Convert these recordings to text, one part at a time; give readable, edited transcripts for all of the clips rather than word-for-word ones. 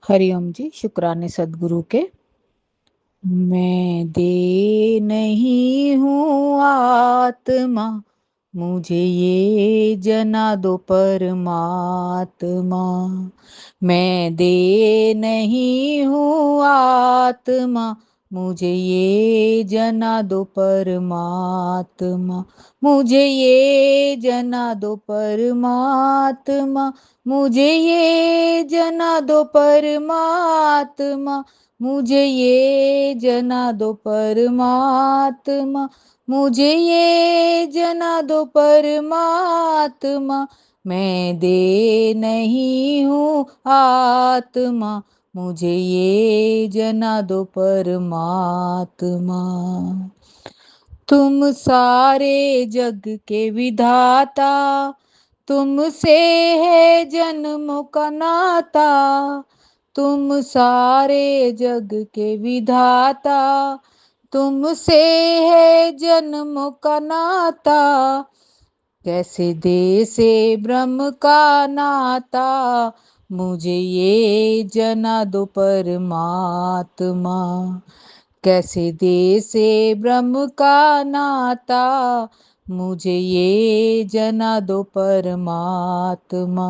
हरिओम जी। शुक्राने सदगुरु के। मैं दे नहीं हूँ आत्मा, मुझे ये जना दो परमात्मा। मैं दे नहीं हूँ आत्मा, मुझे ये जना दो परमात्मा। मुझे ये जना दो परमात्मा, मुझे ये जना दो परमात्मा। मुझे ये जना दो परमात्मा, मुझे ये जना दो परमात्मा। मैं दे नहीं हूँ आत्मा, मुझे ये जना दो परमात्मा। तुम सारे जग के विधाता, तुमसे है जन्म का नाता। तुम सारे जग के विधाता, तुमसे है जन्म का नाता। कैसे दे से ब्रह्म का नाता, मुझे ये जना दो परमात्मा। कैसे दे से ब्रह्म का नाता, मुझे ये जना दो परमात्मा।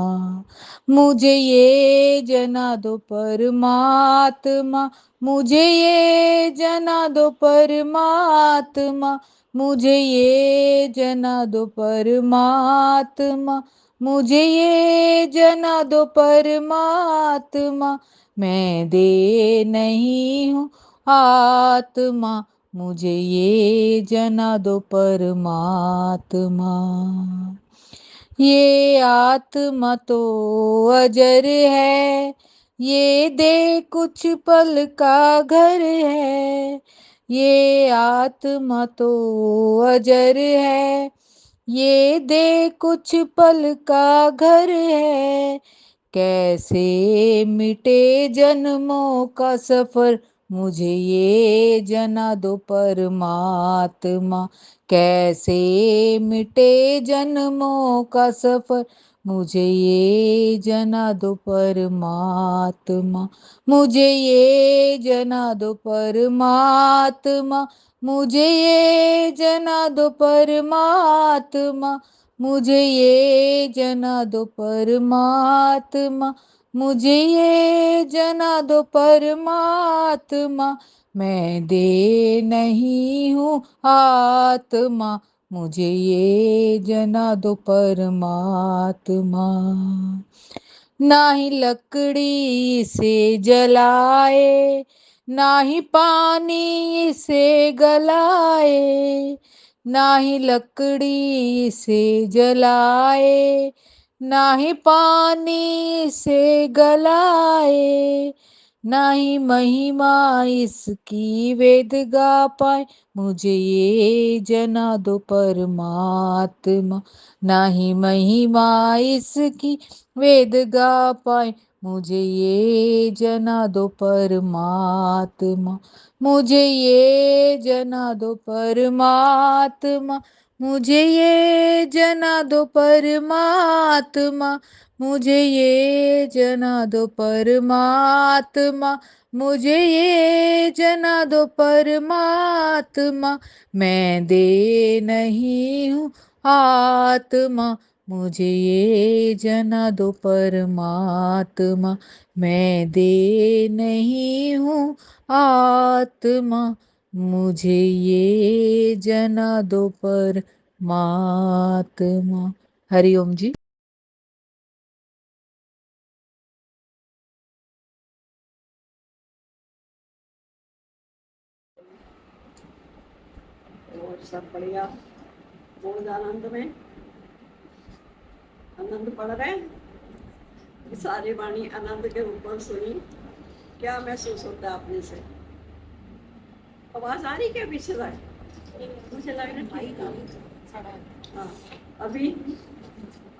मुझे ये जना दो परमात्मा, मुझे ये जना दो परमात्मा। मुझे ये जना दो परमात्मा, मुझे ये जना दो परमात्मा। मैं दे नहीं हूँ आत्मा, मुझे ये जना दो परमात्मा। ये आत्मा तो अजर है, ये दे कुछ पल का घर है। ये आत्मा तो अजर है, ये दे कुछ पल का घर है। कैसे मिटे जन्मों का सफर, मुझे ये जना दो परमात्मा। कैसे मिटे जन्मों का सफर, मुझे ये जना दो परमात्मा। मुझे ये जना दो परमात्मा, मुझे ये जना दो परमात्मा। मुझे ये जना दो परमात्मा, मुझे ये जना दो परमात्मा। मैं दे नहीं हूँ आत्मा, मुझे ये जना दो परमात्मा। ना ही लकड़ी से जलाए, ना ही पानी से गलाए। ना ही लकड़ी से जलाए, ना ही पानी से गलाए। ना ही महिमा इसकी वेद गा पाए, मुझे ये जना दो परमात्मा। ना ही महिमा इसकी वेद गा पाए, मुझे ये जना दो परमात्मा। मुझे ये जना दो परमात्मा, मुझे ये जना दो परमात्मा। मुझे ये जना दो परमात्मा, मुझे ये जना दो परमात्मा। मैं दे नहीं हूँ आत्मा, मुझे ये जना दो परमात्मा। मैं दे नहीं हूँ आत्मा, मुझे ये जना दो परमात्मा। हरिओम जी। और सब बढ़िया। बहुत आनंद में आनंद पढ़ रहे हैं। सारी वाणी आनंद के ऊपर सुनी। क्या महसूस होता है अपने से? आवाज आ रही क्या पीछे से? मुझे लग रहा ठीक है। हाँ, अभी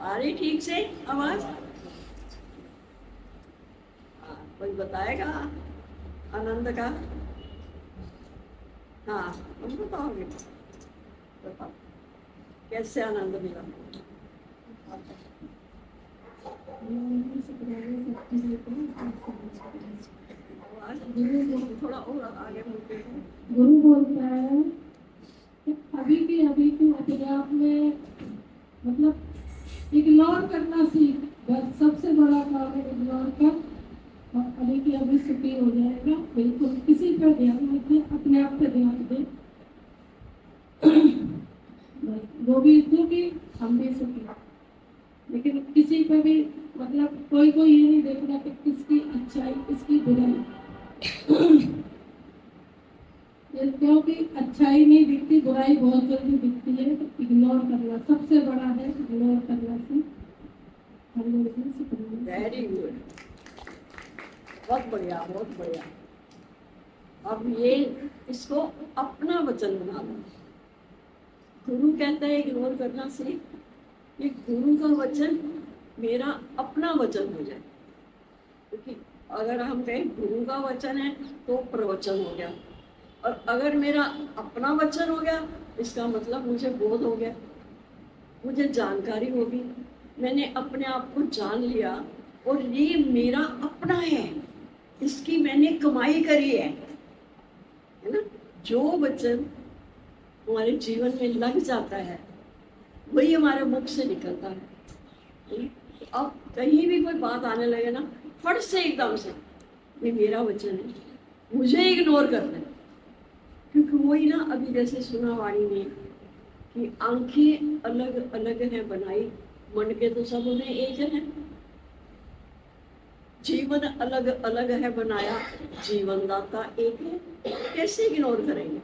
आ रही ठीक से आवाज? हाँ, कोई बताएगा आनंद का? हाँ, तुम बताओगे? बताओ कैसे आनंद मिला? आवाज थोड़ा और आगे बोलते हैं। गुरु बोलता है कि अभी की अपने आप में मतलब इग्नोर करना सीख। बस सबसे बड़ा काम है इग्नोर कर, और अभी की अभी सुखी हो जाएगा। बिल्कुल किसी पर ध्यान मत दे, अपने आप पे ध्यान दे। बस वो भी सुखी, हम भी सुखी। लेकिन किसी पे भी मतलब कोई को ये नहीं देखना कि किसकी अच्छाई किसकी बुराई। क्योंकि अच्छाई नहीं दिखती, बुराई बहुत जल्दी दिखती है। तो इग्नोर करना सबसे बड़ा है, इग्नोर करना से वेरी गुड, बहुत बढ़िया, बहुत बढ़िया। अब ये इसको अपना वचन बना लो। गुरु कहता है इग्नोर करना सीख, ये गुरु का वचन मेरा अपना वचन हो जाए। क्योंकि अगर हम कहें गुरु का वचन है तो प्रवचन हो गया, और अगर मेरा अपना वचन हो गया इसका मतलब मुझे बोध हो गया, मुझे जानकारी होगी, मैंने अपने आप को जान लिया और ये मेरा अपना है, इसकी मैंने कमाई करी है ना। जो वचन हमारे जीवन में लग जाता है वही हमारे मुख से निकलता है। अब कहीं भी कोई बात आने लगे ना, फट से एकदम से ये मेरा वचन है, मुझे इग्नोर करना है। क्योंकि वही ना अभी जैसे सुना वाणी ने कि आंखें अलग अलग है बनाई, मन के तो सब में एक है। जीवन अलग अलग है बनाया, जीवन दाता एक है। कैसे इग्नोर करेंगे?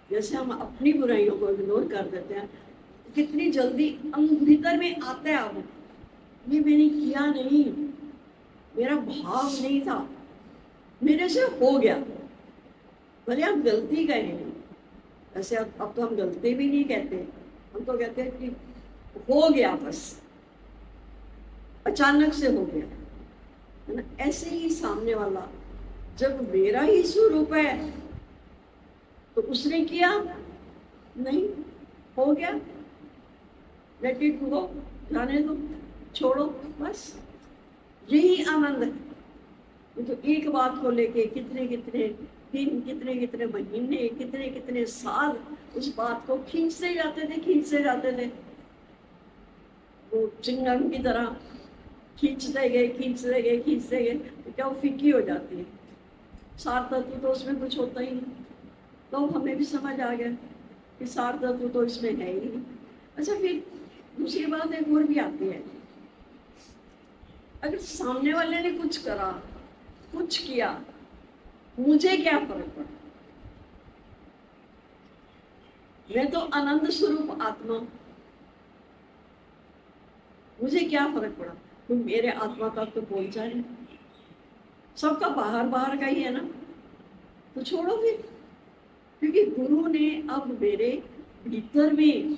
जैसे हम अपनी बुराइयों को इग्नोर कर देते हैं, कितनी जल्दी हम भीतर में आते हैं। अब ये मैंने किया नहीं, मेरा भाव नहीं था, मेरे से हो गया। भले आप गलती करें, ऐसे अब तो हम गलती भी नहीं कहते, हम तो कहते हैं कि हो गया, बस अचानक से हो गया, है ना। ऐसे ही सामने वाला जब मेरा ही स्वरूप है तो उसने किया नहीं, हो गया, लेट इट गो, जाने दो, छोड़ो, बस यही आनंद है। ये तो एक बात को लेके कितने कितने दिन, कितने कितने महीने, कितने कितने साल उस बात को खींचते जाते थे। वो चिंगम की तरह खींचते गए, तो क्या वो फीकी हो जाती है। सार तत्व तो उसमें कुछ होता ही नहीं। तो हमें भी समझ आ गया कि सार तत्व तो इसमें है ही नहीं। अच्छा, फिर दूसरी बात एक और भी आती है, अगर सामने वाले ने कुछ करा, कुछ किया, मुझे क्या फर्क पड़ा? मैं तो आनंद स्वरूप आत्मा, मुझे क्या फर्क पड़ा? तो मेरे आत्मा तक तो पहुंचा नहीं, सबका बाहर बाहर का ही है ना, तो छोड़ो फिर। क्योंकि गुरु ने अब मेरे भीतर में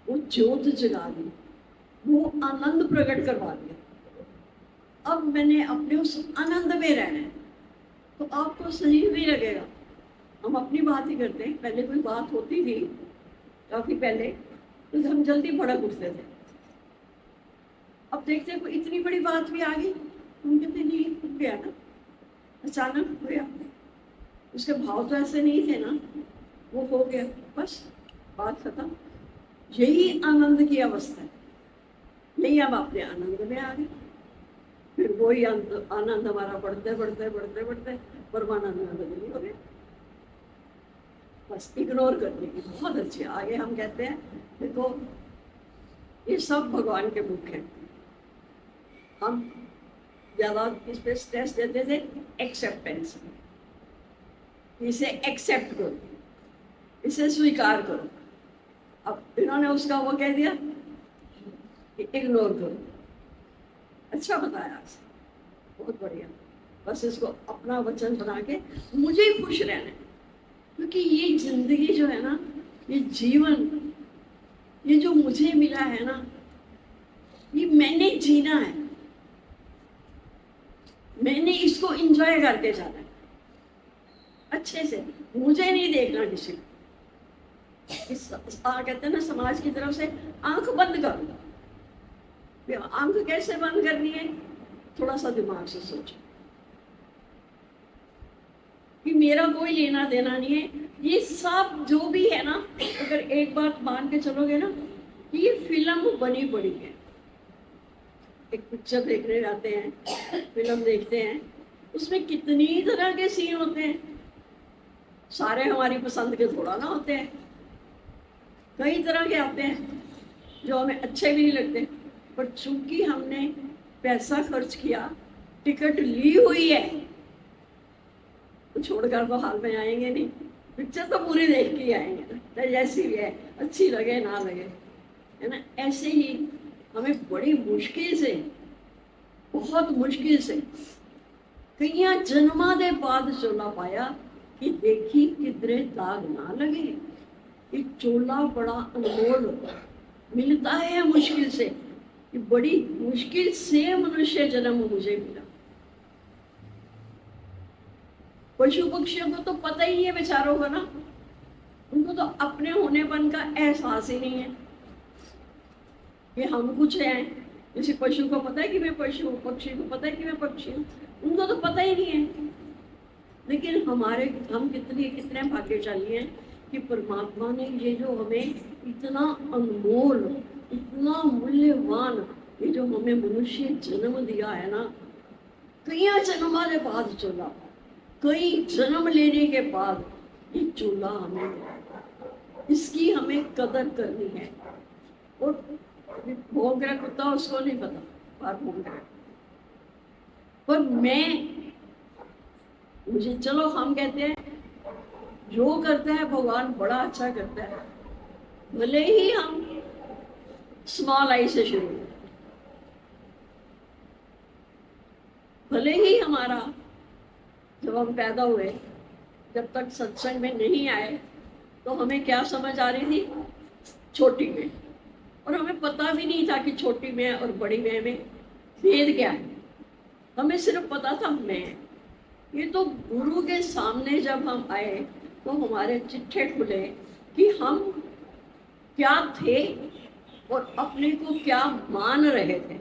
वो ज्योत जगा दी, वो आनंद प्रकट करवा दिया। अब मैंने अपने उस आनंद में रहना है, तो आपको सही भी लगेगा। हम अपनी बात ही करते हैं, पहले कोई बात होती थी काफी पहले तो हम जल्दी भड़क उठते थे। अब देखते हैं कोई इतनी बड़ी बात भी आ गई, हम कहते नहीं, हो गया ना, अचानक हो गया, उसके भाव तो ऐसे नहीं थे ना, वो हो गया, बस बात खत्म। यही आनंद की अवस्था है। यही हम अपने आनंद में आ गए, फिर वही आनंद हमारा बढ़ते परमानंद में बदली हो गया। बस इग्नोर करने की बहुत अच्छी। आगे हम कहते हैं देखो ये सब भगवान के मुख हैं। हम ज्यादा इस पे स्ट्रेस देते थे एक्सेप्टेंस, इसे एक्सेप्ट करो, इसे स्वीकार करो। अब इन्होंने उसका वो कह दिया कि इग्नोर करो। अच्छा बताया, बहुत बढ़िया। बस इसको अपना वचन बना के मुझे ही खुश रहना है, क्योंकि ये जिंदगी जो है ना, ये जीवन, ये जो मुझे मिला है ना, ये मैंने जीना है, मैंने इसको एंजॉय करके जाना है अच्छे से। मुझे नहीं देखना किसी को। कहते हैं ना समाज की तरफ से आंख बंद कर दो, आंख कैसे बंद करनी है? थोड़ा सा दिमाग से सोचो कि मेरा कोई लेना देना नहीं है। ये सब जो भी है ना, अगर एक बात मान के चलोगे ना कि ये फिल्म बनी पड़ी है। एक पिक्चर देखने जाते हैं, फिल्म देखते हैं, उसमें कितनी तरह के सीन होते हैं। सारे हमारी पसंद के थोड़ा ना होते हैं, कई तरह के आते हैं जो हमें अच्छे भी नहीं लगते। पर चूंकि हमने पैसा खर्च किया, टिकट ली हुई है, तो छोड़कर तो हाल में आएंगे नहीं। पिक्चर तो पूरी देख के ही आएंगे ना, चाहे जैसी भी है, अच्छी लगे ना लगे, है ना। ऐसे ही हमें बड़ी मुश्किल से, बहुत मुश्किल से कई जन्मा दे बाद चोला पाया कि देखी किधरे दाग ना लगे। ये चोला बड़ा अनमोल मिलता है मुश्किल से, कि बड़ी मुश्किल से मनुष्य जन्म मुझे मिला। पशु पक्षियों को तो पता ही नहीं है बेचारों का ना, उनको तो अपने होनेपन का एहसास ही नहीं है कि हम कुछ हैं। किसी पशु को पता है कि मैं पशु हूँ, पक्षी को पता है कि मैं पक्षी हूँ, उनको तो पता ही नहीं है। लेकिन हम कितने भाग्यशाली हैं कि परमात्मा ने ये जो हमें इतना अनमोल, इतना मूल्यवान, ये जो हमें मनुष्य जन्म दिया है ना, कई जन्म के बाद चोला, कई जन्म लेने के बाद ये चोला हमें मिला। इसकी हमें कदर करनी है। और भोंग रहा कुत्ता, उसको नहीं पता बाहर भोंग रहा, पर मुझे, चलो हम कहते हैं जो करता है भगवान बड़ा अच्छा करता है, भले ही हम स्मॉल आई से शुरू, भले ही हमारा जब हम पैदा हुए, जब तक सत्संग में नहीं आए, तो हमें क्या समझ आ रही थी? छोटी में। और हमें पता भी नहीं था कि छोटी में और बड़ी में भेद क्या है। हमें सिर्फ पता था मैं। ये तो गुरु के सामने जब हम आए तो हमारे चिट्ठे खुले कि हम क्या थे और अपने को क्या मान रहे थे।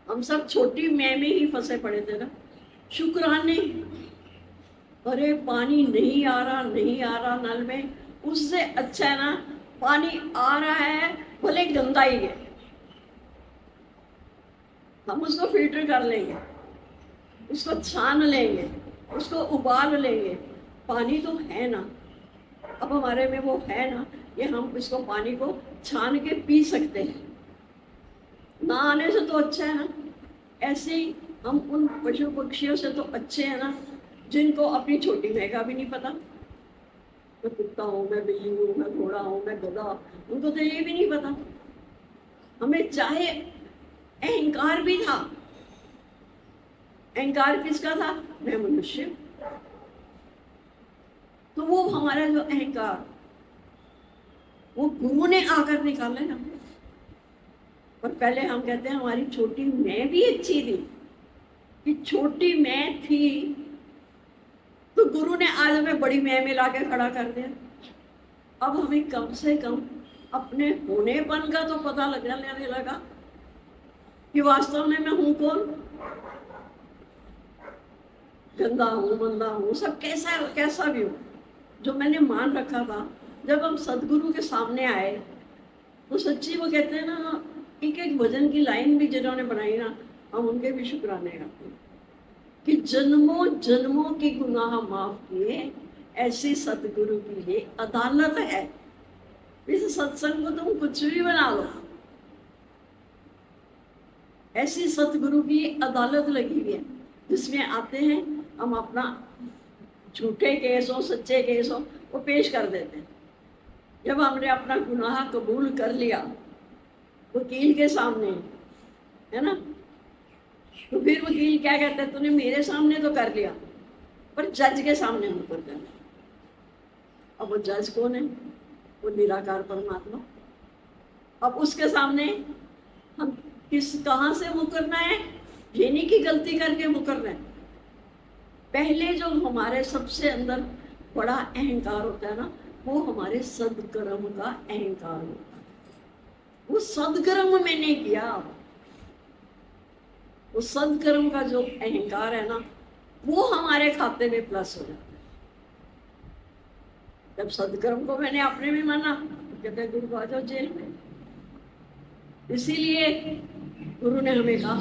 हम सब छोटी मैं में ही फंसे पड़े थे ना। शुक्राने, अरे पानी नहीं आ रहा नल में, उससे अच्छा है ना पानी आ रहा है भले गंदा ही है, हम उसको फिल्टर कर लेंगे, उसको छान लेंगे, उसको उबाल लेंगे, पानी तो है ना। अब हमारे में वो है ना, ये हम इसको पानी को छान के पी सकते हैं, ना आने से तो अच्छा है ना। ऐसे ही हम उन पशु पक्षियों से तो अच्छे हैं ना, जिनको अपनी छोटी मैं का भी नहीं पता। मैं कुत्ता हूँ, मैं बिल्ली हूँ, मैं घोड़ा हूँ, मैं गधा, उनको तो ये भी नहीं पता। हमें चाहे अहंकार भी था, अहंकार किसका था? मैं मनुष्य। तो वो हमारा जो अहंकार, वो गुरु ने आकर निकाला ना। और पहले हम कहते हैं हमारी छोटी मैं भी अच्छी थी, कि छोटी मैं थी तो गुरु ने आज हमें बड़ी मैं में लाके खड़ा कर दिया। अब हमें कम से कम अपने होनेपन का तो पता लगने लगा कि वास्तव में मैं हूं कौन। गंदा हूं, मंदा हूं, सब कैसा भी हो, जो मैंने मान रखा था, जब हम सदगुरु के सामने आए तो सच्ची वो कहते हैं ना, एक एक भजन की लाइन भी जिन्होंने बनाई ना, हम उनके भी शुक्राने करते हैं कि जन्मों जन्मों के गुनाह माफ किए, ऐसी सतगुरु की ये अदालत है। इस सत्संग को तुम कुछ भी बना लो, ऐसी सतगुरु की अदालत लगी हुई है, जिसमें आते हैं हम अपना झूठे केस हो, सच्चे केस हो, वो पेश कर देते हैं। जब हमने अपना गुनाह कबूल कर लिया वकील के सामने, है ना, तो फिर वकील क्या कहते हैं? तूने मेरे सामने तो कर लिया, पर जज के सामने मुकर जाना। अब वो जज कौन है? वो निराकार परमात्मा। अब उसके सामने हम कहाँ से मुकरना है? ये नहीं कि गलती करके मुकरना है। पहले जो हमारे सबसे अंदर बड़ा अहंकार होता है ना, वो हमारे सदकर्म का अहंकार होता है। वो सदकर्म मैंने किया। वो सदकर्म का जो अहंकार है ना, वो हमारे खाते में प्लस हो जाता है। जब सदकर्म को मैंने अपने में माना तो कहते गुरु आ जाओ जेल में। इसीलिए गुरु ने हमें कहा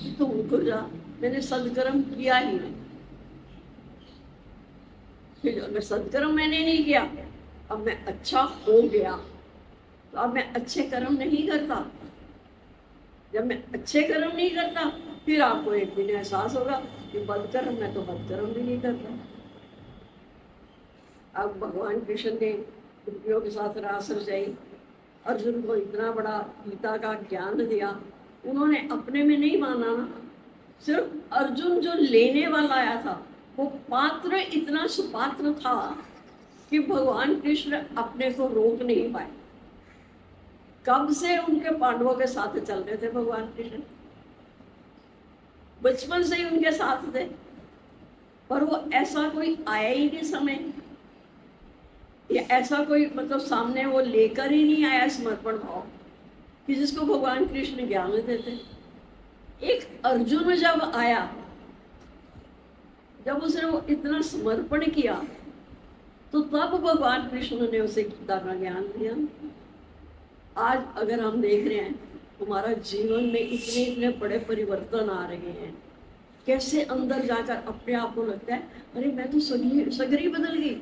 कि तुम उनको जा, मैंने सदकर्म किया ही नहीं। फिर अगर सदकर्म मैंने नहीं किया, अब मैं अच्छा हो गया, तो अब मैं अच्छे कर्म नहीं करता। जब मैं अच्छे कर्म नहीं करता, फिर आपको एक दिन एहसास होगा कि बदकर्म, मैं तो बदकर्म भी नहीं करता। अब भगवान कृष्ण ने गोपियों के साथ रास रचाई, अर्जुन को इतना बड़ा गीता का ज्ञान दिया, उन्होंने अपने में नहीं माना ना। सिर्फ अर्जुन जो लेने वाला आया था, वो पात्र इतना सुपात्र था कि भगवान कृष्ण अपने को रोक नहीं पाए। कब से उनके पांडवों के साथ चल रहे थे भगवान कृष्ण, बचपन से ही उनके साथ थे, पर वो ऐसा कोई आया ही नहीं समय, या ऐसा कोई मतलब सामने वो लेकर ही नहीं आया समर्पण भाव कि जिसको भगवान कृष्ण ज्ञान देते। एक अर्जुन जब आया, जब उसने वो इतना समर्पण किया, तो तब भगवान कृष्ण ने उसे गीता का ज्ञान दिया। आज अगर हम देख रहे हैं हमारा जीवन में इतने इतने बड़े परिवर्तन आ रहे हैं, कैसे अंदर जाकर अपने आप को लगता है अरे मैं तो सगरी बदल गई।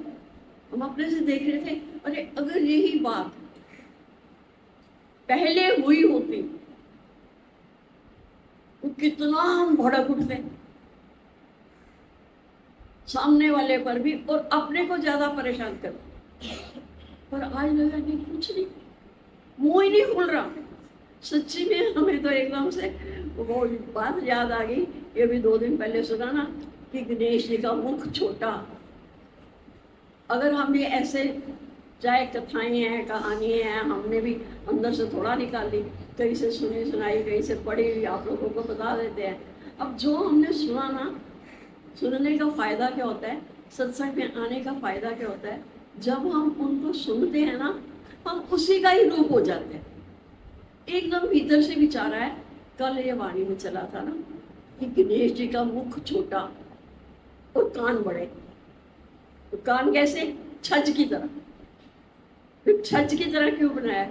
हम अपने से देख रहे थे, अरे अगर यही बात पहले हुई होती तो कितना हम भड़क उठते सामने वाले पर भी, और अपने को ज्यादा परेशान करते। पर आज लगा नहीं, कुछ नहीं, मुंह ही नहीं खुल रहा। सच्ची में हमें तो एकदम से वो बात याद आ गई, ये भी 2 दिन पहले सुना ना, कि गणेश जी का मुख छोटा। अगर हम भी ऐसे, चाहे कथाएं हैं, कहानी हैं, हमने भी अंदर से थोड़ा निकाली, कहीं से सुनी सुनाई, कहीं से पढ़ी हुई, आप लोगों को बता देते हैं। अब जो हमने सुना ना, सुनने का फायदा क्या होता है, सत्संग में आने का फायदा क्या होता है, जब हम उनको सुनते हैं ना, हम उसी का ही रूप हो जाते हैं। एकदम भीतर से विचार है। कल ये वाणी में चला था ना कि गणेश जी का मुख छोटा और कान बड़े। तो कान कैसे? छज की तरह। फिर छज की तरह क्यों बनाया?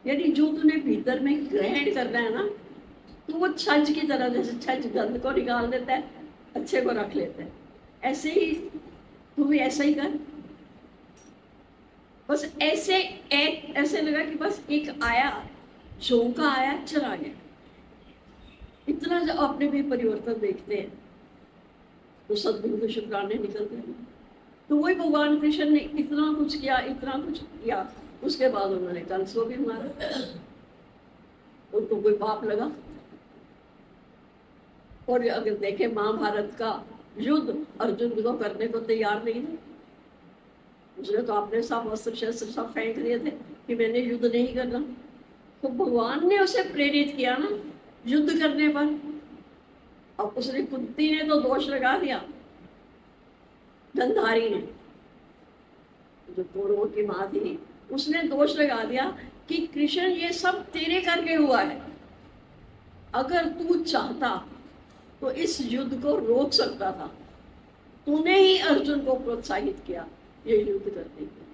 यानी जो तूने भीतर में ग्रहण करना है ना, तो वो छज की तरह, जैसे छज गंद को निकाल देता है, अच्छे को रख लेता है, ऐसे ही तू भी ऐसा ही कर। बस ऐसे लगा कि बस एक आया, झोंका आया, चला गया। इतना जब अपने में परिवर्तन देखते हैं तो सदगुरु के शुक्राने निकलते हैं। तो वही भगवान कृष्ण ने इतना कुछ किया, इतना कुछ किया, उसके बाद उन्होंने कंस को भी मारा। उनको कोई पाप लगा? और अगर देखें महाभारत का युद्ध, अर्जुन को करने को तैयार नहीं थे। उसने तो अपने सब अस्त्र शस्त्र सब फेंक दिए थे कि मैंने युद्ध नहीं करना। तो भगवान ने उसे प्रेरित किया ना युद्ध करने पर। अब उसने, कुंती ने तो दोष लगा दिया, गंधारी ने, जो कौरवों की माँ थी, उसने दोष लगा दिया कि कृष्ण ये सब तेरे करके हुआ है, अगर तू चाहता तो इस युद्ध को रोक सकता था, तूने ही अर्जुन को प्रोत्साहित किया ये युद्ध करने के।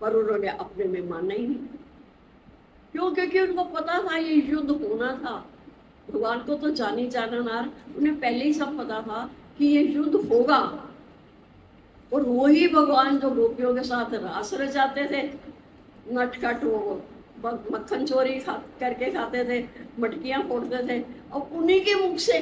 पर उन्होंने अपने में माना ही नहीं। क्यों? क्योंकि उनको पता था ये युद्ध होना था। भगवान को तो जानी जाननार, उन्हें पहले ही सब पता था कि ये युद्ध होगा। और वही भगवान जो गोपियों के साथ रास रचाते थे, नटखट वो मक्खन चोरी करके खाते थे, मटकियां फोड़ते थे, और उन्हीं के मुख से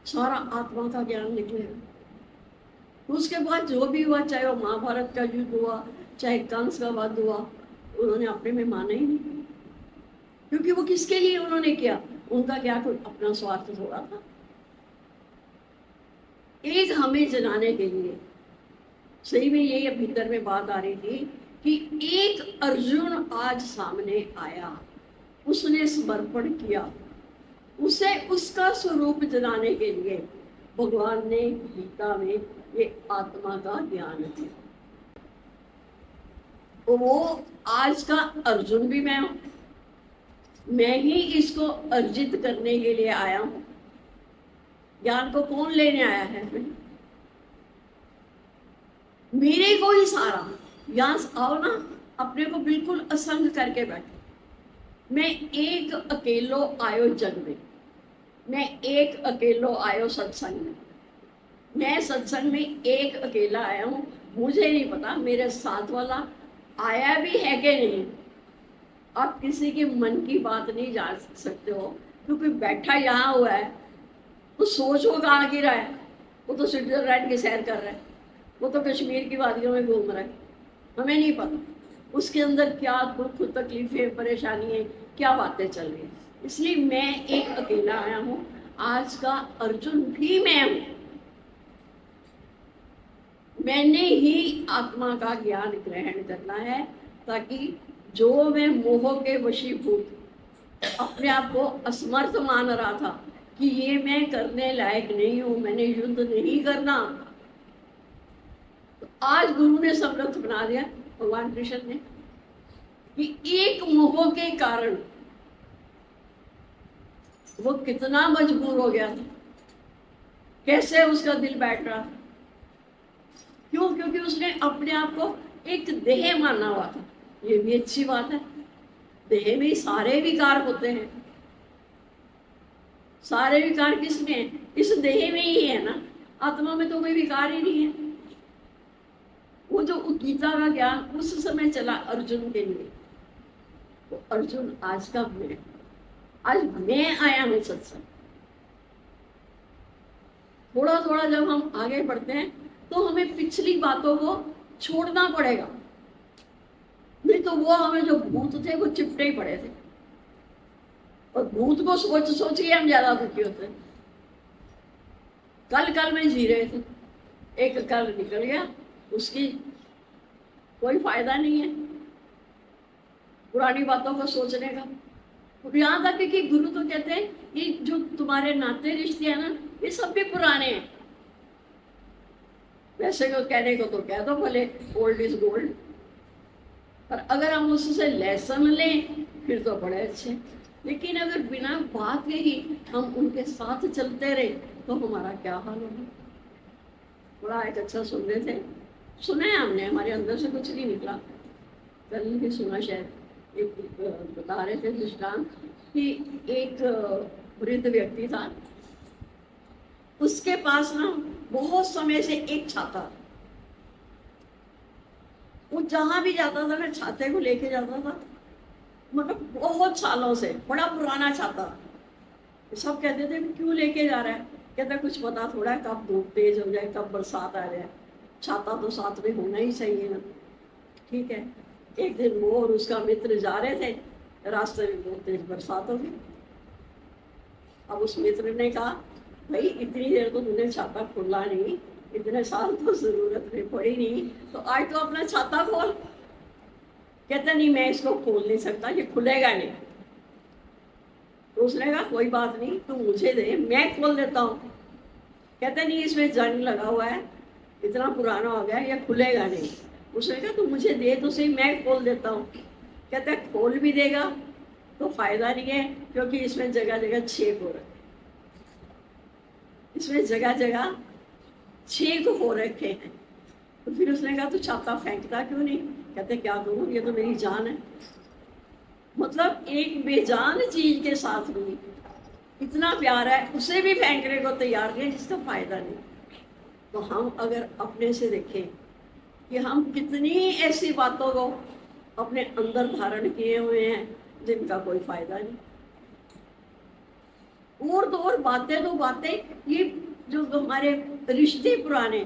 सारा आत्मा का ज्ञान निकलेगा। उसके बाद जो भी हुआ, चाहे वो महाभारत का युद्ध हुआ, चाहे कंस का वध हुआ, उन्होंने अपने में माना ही नहीं। क्योंकि वो किसके लिए उन्होंने किया? उनका क्या कोई अपना स्वार्थ थोड़ा था? एक हमें जनाने के लिए। सही में यही भीतर में बात आ रही थी कि एक अर्जुन आज सामने आया, उसने समर्पण किया, उसे उसका स्वरूप जनाने के लिए भगवान ने गीता में ये आत्मा का ज्ञान दिया। तो वो आज का अर्जुन भी मैं हूं, मैं ही इसको अर्जित करने के लिए आया हूँ। ज्ञान को कौन लेने आया है? मेरे को ही सारा। यहाँ आओ ना, अपने को बिल्कुल असंग करके बैठो। मैं एक अकेलो आयो जग में, मैं एक अकेलो आयो सत्संग में। मैं सत्संग में एक अकेला आया हूँ। मुझे नहीं पता मेरे साथ वाला आया भी है कि नहीं। आप किसी के मन की बात नहीं जान सकते हो, क्योंकि बैठा यहाँ हुआ है तो सोच वो कहाँ गिरा है। वो तो स्विट्जरलैंड की सैर कर रहा है, वो तो कश्मीर की वादियों में घूम रहा है। हमें नहीं पता उसके अंदर क्या दुख तकलीफें परेशानियाँ क्या बातें चल रही है। इसलिए मैं एक अकेला आया हूँ। आज का अर्जुन भी मैं हूँ। मैंने ही आत्मा का ज्ञान ग्रहण करना है, ताकि जो मैं मोह के वशीभूत अपने आप को असमर्थ मान रहा था कि ये मैं करने लायक नहीं हूं, मैंने युद्ध नहीं करना, तो आज गुरु ने समर्थ बना दिया, भगवान कृष्ण ने, कि एक मोह के कारण वो कितना मजबूर हो गया था, कैसे उसका दिल बैठ रहा था। क्यों? क्योंकि उसने अपने आप को एक देह माना हुआ था। ये भी अच्छी बात है, देह में सारे विकार होते हैं। सारे विकार किसमें है? इस देह में ही है ना, आत्मा में तो कोई विकार ही नहीं है। वो जो गीता का ज्ञान उस समय चला अर्जुन के लिए, तो अर्जुन आज का मैं, आज मैं आया हूं सत्संग। थोड़ा थोड़ा जब हम आगे बढ़ते हैं तो हमें पिछली बातों को छोड़ना पड़ेगा, नहीं तो वो हमें जो भूत थे वो चिपटे ही पड़े थे। और भूत को सोच सोच के हम ज्यादा दुखी होते हैं। कल कल में जी रहे थे, एक कल निकल गया, उसकी कोई फायदा नहीं है पुरानी बातों को सोचने का। यहाँ तक कि गुरु तो कहते हैं कि जो तुम्हारे नाते रिश्ते हैं ना, ये सब भी पुराने हैं। वैसे को कहने को तो कह दो भले, ओल्ड इज गोल्ड, पर अगर हम उससे लेसन लें फिर तो बड़े अच्छे। लेकिन अगर बिना बात के ही हम उनके साथ चलते रहे तो हमारा क्या हाल होगा। बड़ा एक अच्छा सुन रहे थे, सुना है हमने, हमारे अंदर से कुछ नहीं निकला, कल भी सुना शायद। एक बता रहे थे दृष्टांत कि एक वृद्ध व्यक्ति था, उसके पास ना बहुत समय से एक छाता, वो जहां भी जाता था ना छाते को लेके जाता था, मतलब बहुत सालों से, बड़ा पुराना छाता। सब कहते थे क्यों लेके जा रहा है? कहता कुछ पता थोड़ा है कब धूप तेज हो जाए, कब बरसात आ जाए, छाता तो साथ में होना ही चाहिए ना। ठीक है, एक दिन वो और उसका मित्र जा रहे थे, रास्ते में बहुत तेज बरसात हो गई। अब उस मित्र ने कहा भाई इतनी देर तो तूने छाता खोला नहीं, इतने साल तो जरूरत नहीं पड़ी नहीं, तो आज तो अपना छाता खोल। कहता नहीं मैं इसको खोल नहीं सकता, ये खुलेगा नहीं। तो उसने कहा कोई बात नहीं, तू मुझे दे, मैं खोल देता हूँ। कहता नहीं इसमें जंग लगा हुआ है, इतना पुराना हो गया, ये खुलेगा नहीं। उसने कहा तू मुझे दे तो सही, मैं खोल देता हूँ। कहता है खोल भी देगा तो फायदा नहीं है, क्योंकि इसमें जगह जगह छेद हो रहे, इसमें जगह जगह छेद हो रखे हैं। तो फिर उसने कहा तू छाता फेंकता क्यों नहीं? कहते क्या करूँ, ये तो मेरी जान है। मतलब एक बेजान चीज के साथ भी इतना प्यार है, उसे भी फेंकने को तैयार है जिसका फायदा नहीं। तो हम अगर अपने से देखें कि हम कितनी ऐसी बातों को अपने अंदर धारण किए हुए हैं जिनका कोई फायदा नहीं। और तो और बातें तो बातें, ये जो हमारे रिश्ते पुराने,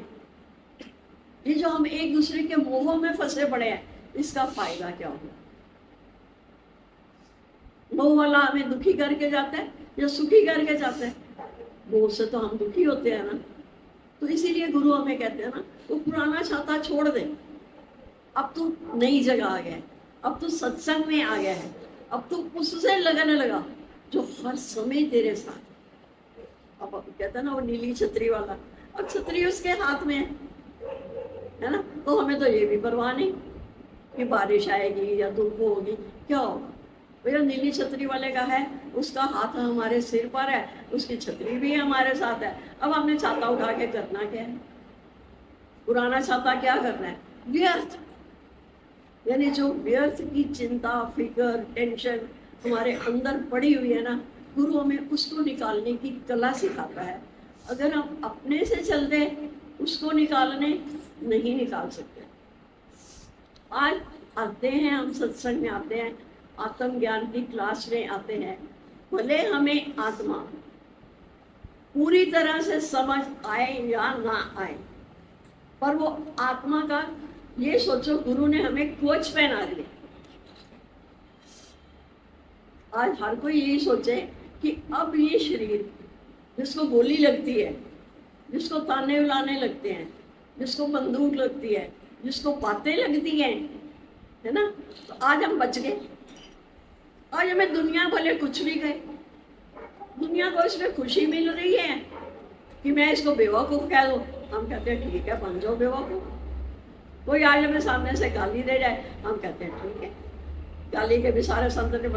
ये जो हम एक दूसरे के मोह में फंसे पड़े हैं, इसका फायदा क्या होगा? मोह वाला हमें दुखी करके जाता है या सुखी करके जाता है? मोह से तो हम दुखी होते हैं ना। तो इसीलिए गुरु हमें कहते हैं ना, वो पुराना छाता छोड़ दे, अब तू नई जगह आ गया है, अब तू सत्संग में आ गया है, अब तू उससे लगने लगा जो हर समय तेरे साथ। अब कहता है ना वो नीली छतरी वाला, अब छतरी उसके हाथ में है ना। तो हमें तो ये भी परवाह नहीं कि बारिश आएगी या धूप होगी, क्या होगा भैया नीली छतरी वाले का है, उसका हाथ हमारे सिर पर है, उसकी छतरी भी हमारे साथ है। अब हमने छाता उठा के करना क्या है? पुराना छाता क्या करना है? व्यर्थ। यानी जो व्यर्थ की चिंता, फिक्र, टेंशन हमारे अंदर पड़ी हुई है ना, गुरु हमें उसको निकालने की कला सिखाता है। अगर हम अपने से चलते उसको निकालने नहीं निकाल सकते। आज आते हैं हम, सत्संग में आते हैं, आत्म ज्ञान की क्लास में आते हैं, भले हमें आत्मा पूरी तरह से समझ आए या ना आए, पर वो आत्मा का ये सोचो, गुरु ने हमें कोच पहना दिया। आज हर कोई यही सोचे कि अब ये शरीर जिसको गोली लगती है, जिसको ताने उलाने लगते हैं, जिसको बंदूक लगती है, जिसको बातें लगती हैं, है ना, तो आज हम बच गए। आज हमें दुनिया भले कुछ भी कहे, दुनिया को इसमें खुशी मिल रही है कि मैं इसको बेवकूफ़ कह दूँ, हम कहते हैं ठीक है, बन जाओ बेवकूफ़। कोई आज हमें सामने से गाली दे जाए, हम कहते हैं ठीक है, गाली के भी सारे संत ने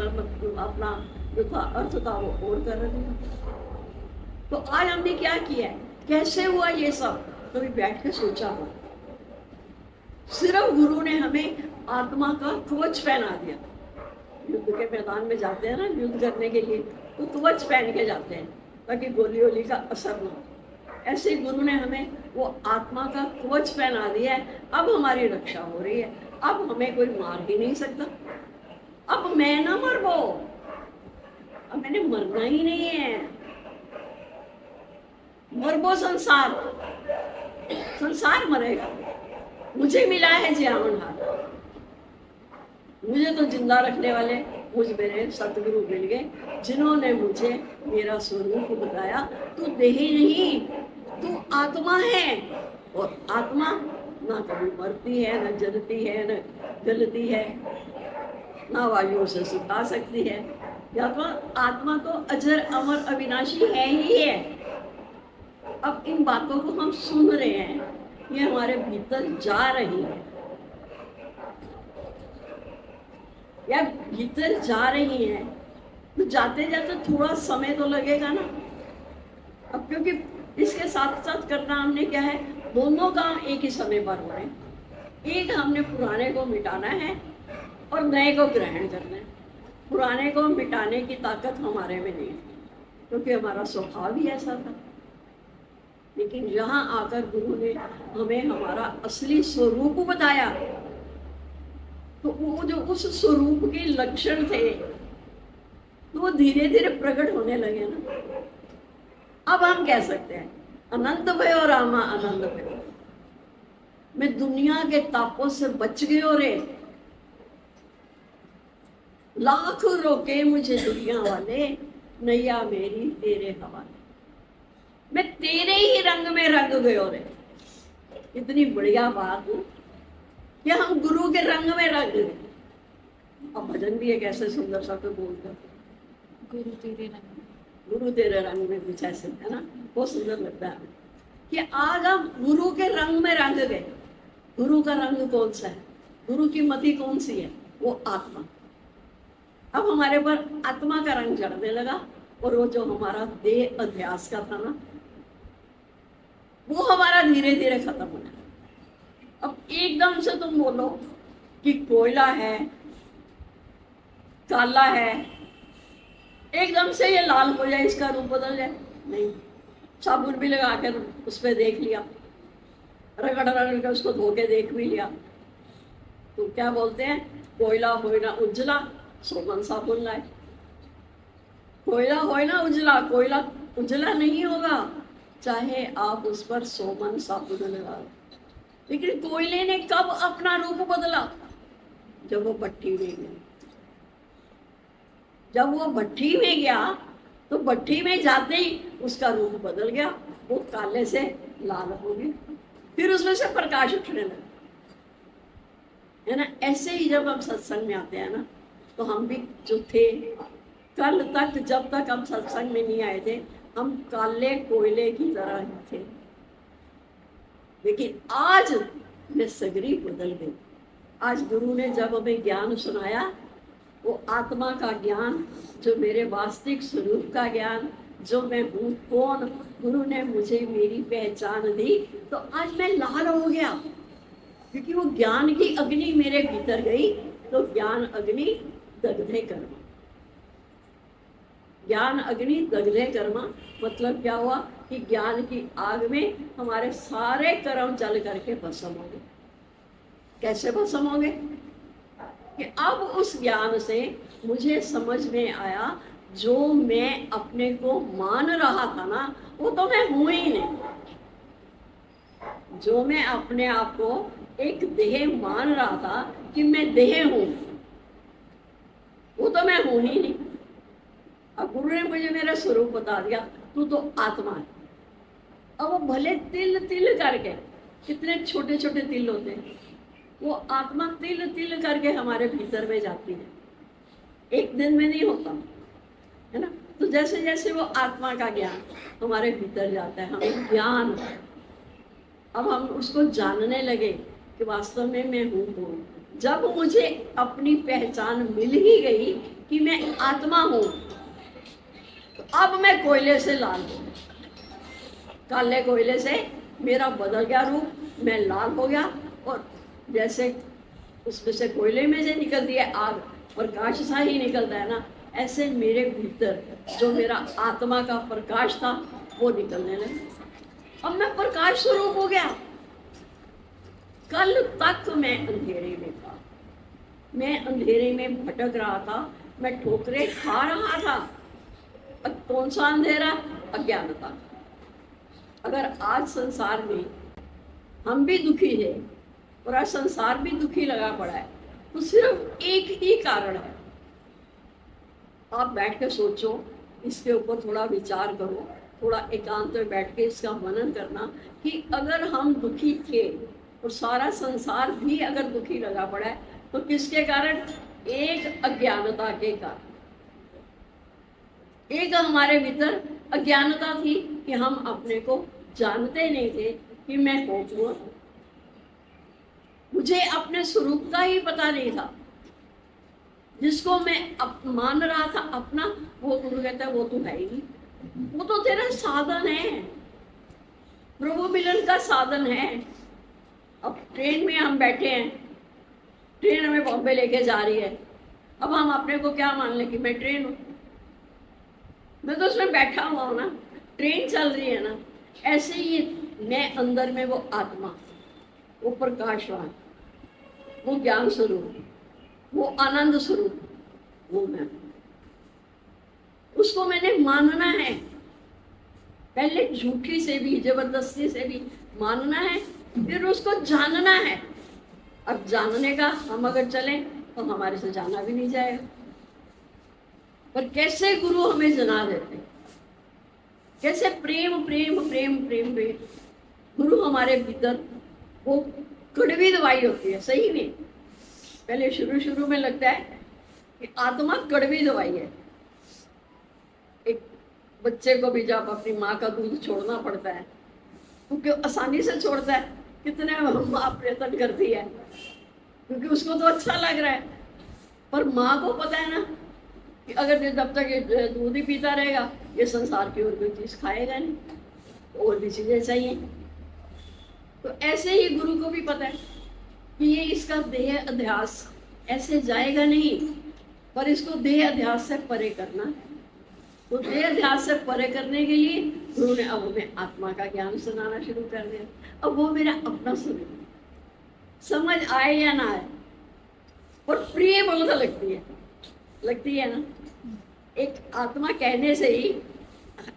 अपना जो था अर्थ था वो और कर रहे थे। तो आज हमने क्या किया है, कैसे हुआ ये सब, कभी बैठ के सोचा हो? सिर्फ गुरु ने हमें आत्मा का कवच पहना दिया। युद्ध के मैदान में जाते हैं ना युद्ध करने के लिए, तो कवच पहन के जाते हैं ताकि गोली वोली का असर ना हो। ऐसे ही गुरु ने हमें वो आत्मा का कवच पहना दिया है। अब हमारी रक्षा हो रही है, अब हमें कोई मार ही नहीं सकता। अब मैं ना मर वो, अब मैंने मरना ही नहीं है। मरबो संसार, संसार मरेगा। मुझे मिला है जीवनहार, मुझे तो जिंदा रखने वाले मुझ मेरे सतगुरु मिल गए, जिन्होंने मुझे मेरा स्वरूप बताया। तू देही नहीं, तू आत्मा है, और आत्मा ना कभी मरती है, न जलती है, न गलती है, ना वायु से सुखा सकती है। या तो आत्मा तो अजर अमर अविनाशी है ही है। अब इन बातों को हम सुन रहे हैं, ये हमारे भीतर जा रही है, या भीतर जा रही है, तो जाते जाते थोड़ा समय तो लगेगा ना। अब क्योंकि इसके साथ साथ करना हमने क्या है, दोनों काम एक ही समय पर हो रहे हैं। एक हमने पुराने को मिटाना है और नए को ग्रहण करना है। पुराने को मिटाने की ताकत हमारे में नहीं है, क्योंकि हमारा स्वभाव ही ऐसा था। लेकिन यहाँ आकर गुरु ने हमें हमारा असली स्वरूप बताया, तो वो जो उस स्वरूप के लक्षण थे, तो वो धीरे धीरे प्रकट होने लगे ना। अब हम कह सकते हैं अनंत भयो रामा आनंद भयो, मैं दुनिया के तापों से बच गयो रे, लाख रोके मुझे दुनिया वाले, नैया मेरी तेरे हवाले, मैं तेरे ही रंग में रंग गयो रे। इतनी बढ़िया बात कि हम गुरु के रंग में रंग गए। अब भजन भी एक ऐसे सुंदर सा तो बोलकर, गुरु तेरे रंग, गुरु तेरे रंग में, कुछ ऐसे है ना, बहुत सुंदर लगता है कि आज हम गुरु के रंग में रंग गए। गुरु का रंग कौन सा है, गुरु की मति कौन सी है, वो आत्मा। अब हमारे पर आत्मा का रंग चढ़ने लगा, और वो जो हमारा देह अध्यास का था ना, वो हमारा धीरे धीरे खत्म होने लगा। अब एकदम से तुम बोलो कि कोयला है, काला है, एकदम से ये लाल हो जाए, इसका रूप बदल जाए, नहीं। साबुन भी लगा कर उस पर देख लिया, रगड़ रगड़ कर उसको धो के देख भी लिया, तो क्या बोलते हैं, कोयला होए ना उजला, सोमन साबुन लाए। कोयला होए ना उजला, कोयला उजला नहीं होगा चाहे आप उस पर सोमन साबुन लगा। लेकिन कोयले ने कब अपना रूप बदला, जब वो भट्टी में गया। जब वो भट्टी में गया तो भट्टी में जाते ही उसका रूप बदल गया, वो काले से लाल हो गया, फिर उसमें से प्रकाश उठने लगा, है ना। ऐसे ही जब हम सत्संग में आते हैं ना, तो हम भी जो थे कल तक, जब तक हम सत्संग में नहीं आए थे, हम काले कोयले की तरह ही थे। लेकिन आज ये सगरी बदल गई। आज गुरु ने जब हमें ज्ञान सुनाया, वो आत्मा का ज्ञान, जो मेरे वास्तविक स्वरूप का ज्ञान, जो मैं हूँ कौन, गुरु ने मुझे मेरी पहचान दी, तो आज मैं लाल हो गया, क्योंकि वो ज्ञान की अग्नि मेरे भीतर गई। तो ज्ञान अग्नि दग्धे कर्मा, ज्ञान अग्नि दग्धे कर्मा मतलब क्या हुआ कि ज्ञान की आग में हमारे सारे कर्म जल करके भस्म हो गए। कैसे भस्म हो गए? कि अब उस ज्ञान से मुझे समझ में आया, जो मैं अपने को मान रहा था ना, वो तो मैं हूं ही नहीं। जो मैं अपने आप को एक देह मान रहा था कि मैं देह हूं, वो तो मैं हूं ही नहीं। अब गुरु ने मुझे मेरा स्वरूप बता दिया, तू तो आत्मा है। अब वो भले तिल तिल करके, कितने छोटे छोटे तिल होते हैं, वो आत्मा तिल तिल करके हमारे भीतर में जाती है, एक दिन में नहीं होता, है ना। तो जैसे जैसे वो आत्मा का ज्ञान हमारे भीतर जाता है, हमें ज्ञान, अब हम उसको जानने लगे कि वास्तव में मैं हूँ कौन। जब मुझे अपनी पहचान मिल ही गई कि मैं आत्मा हूँ, तो अब मैं कोयले से लाल हूँ, काले कोयले से मेरा बदल गया रूप, मैं लाल हो गया। और जैसे उसमें से कोयले में से निकलती है आग, प्रकाश सा ही निकलता है ना, ऐसे मेरे भीतर जो मेरा आत्मा का प्रकाश था वो निकलने लगा। अब मैं प्रकाश स्वरूप हो गया। कल तक मैं अंधेरे में था, मैं अंधेरे में भटक रहा था, मैं ठोकरें खा रहा था। अब कौन सा अंधेरा? अज्ञानता। अगर आज संसार में हम भी दुखी है और आज संसार भी दुखी लगा पड़ा है, तो सिर्फ एक ही कारण है। आप बैठ के सोचो, इसके ऊपर थोड़ा विचार करो, थोड़ा एकांत में बैठ के इसका मनन करना कि अगर हम दुखी थे और सारा संसार भी अगर दुखी लगा पड़ा है, तो किसके कारण? एक अज्ञानता के कारण। एक हमारे भीतर अज्ञानता थी कि हम अपने को जानते नहीं थे कि मैं कौन हूँ। मुझे अपने स्वरूप का ही पता नहीं था। जिसको मैं मान रहा था अपना, वो गुरु कहता है वो तो है ही नहीं, वो तो तेरा साधन है, प्रभु मिलन का साधन है। अब ट्रेन में हम बैठे हैं, ट्रेन हमें बॉम्बे लेके जा रही है, अब हम अपने को क्या मान लें कि मैं ट्रेन हूँ, मैं तो उसमें बैठा हुआ हूँ ना, ट्रेन चल रही है ना। ऐसे ही मैं अंदर में वो आत्मा, वो प्रकाशवान, वो ज्ञान स्वरूप, वो आनंद स्वरूप, वो मैं, उसको मैंने मानना है। पहले झूठी से भी जबरदस्ती से भी मानना है, फिर उसको जानना है। अब जानने का हम अगर चलें तो हमारे से जाना भी नहीं जाएगा। पर कैसे गुरु हमें जना देते, कैसे प्रेम प्रेम प्रेम प्रेम प्रेम गुरु हमारे भीतर, वो कड़वी दवाई होती है सही में। पहले शुरू शुरू में लगता है कि आत्मा कड़वी दवाई है। एक बच्चे को भी जब अपनी माँ का दूध छोड़ना पड़ता है, क्योंकि आसानी से छोड़ता है, कितने माँ प्रयत्न करती है, क्योंकि उसको तो अच्छा लग रहा है। पर माँ को पता है ना कि अगर जब तक ये दूध ही पीता रहेगा, ये संसार की और कोई चीज़ खाएगा नहीं, और भी चीज़ें चाहिए। तो ऐसे ही गुरु को भी पता है कि ये इसका देह अध्यास ऐसे जाएगा नहीं, पर इसको देह अध्यास से परे करना है। तो देह अध्यास से परे करने के लिए गुरु ने अब हमें आत्मा का ज्ञान सुनाना शुरू कर दिया। अब वो मेरा अपना स्वरूप, समझ आए या ना आए, और प्रिय बहुत लगती है ना। एक आत्मा कहने से ही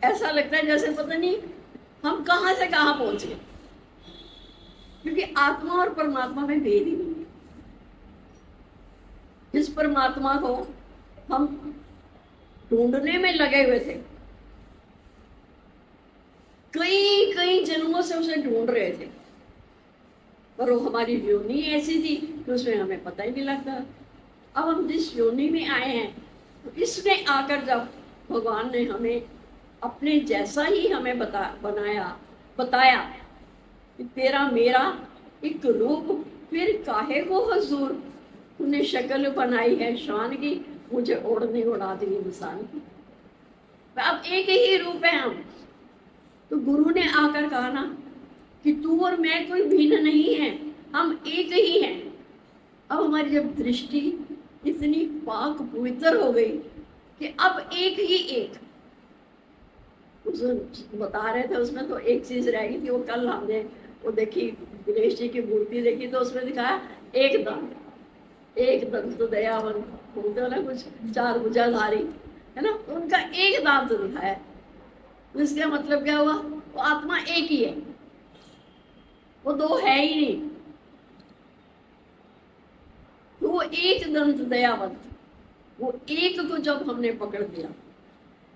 ऐसा लगता है जैसे पता नहीं हम कहाँ से कहाँ पहुंच गए, क्योंकि आत्मा और परमात्मा में भेद ही नहीं है। जिस परमात्मा को हम ढूंढने में लगे हुए थे, कई कई जन्मों से उसे ढूंढ रहे थे, पर वो हमारी योनि ऐसी थी कि उसमें हमें पता ही नहीं लगता। अब हम जिस योनि में आए हैं, तो इसमें आकर जब भगवान ने हमें अपने जैसा ही हमें बताया कि तेरा मेरा एक रूप, फिर काहे को हजूर तूने शक्ल बनाई है शान की, मुझे ओढ़नी उड़ा दी इंसान की। अब एक ही रूप है हम। तो गुरु ने आकर कहा ना कि तू और मैं कोई भिन्न नहीं है, हम एक ही हैं। अब हमारी जब दृष्टि इतनी पाक पवित्र हो गई कि अब एक ही एक, उस बता रहे थे उसमें तो एक चीज रह गई थी, वो कल हमने वो देखी, गणेश जी की मूर्ति देखी तो उसमें दिखाया एक दंत, एक दंत तो दयावन बोलते हो ना, कुछ चार भुजाधारी है ना, तो उनका एक दांत दिखाया। तो इसका मतलब क्या हुआ, वो आत्मा एक ही है, वो दो है ही नहीं। तो वो एक दंत दयावंत, वो एक को जब हमने पकड़ लिया,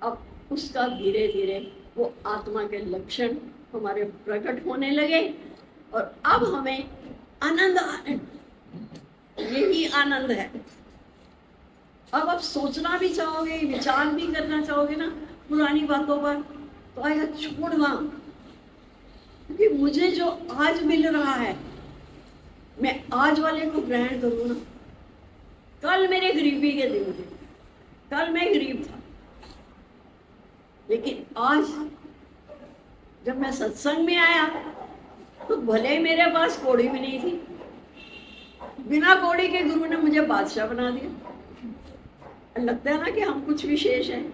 अब उसका धीरे धीरे वो आत्मा के लक्षण हमारे प्रकट होने लगे और अब हमें आनंद आने, यही आनंद है। अब आप सोचना भी चाहोगे, विचार भी करना चाहोगे ना पुरानी बातों पर, तो आएगा छोड़ना, क्योंकि मुझे जो आज मिल रहा है मैं आज वाले को ग्रहण करूँ ना। कल मेरे गरीबी के दिन थे, कल मैं गरीब था, लेकिन आज जब मैं सत्संग में आया तो भले मेरे पास कौड़ी भी नहीं थी, बिना कौड़ी के गुरु ने मुझे बादशाह बना दिया। लगता है ना कि हम कुछ विशेष हैं,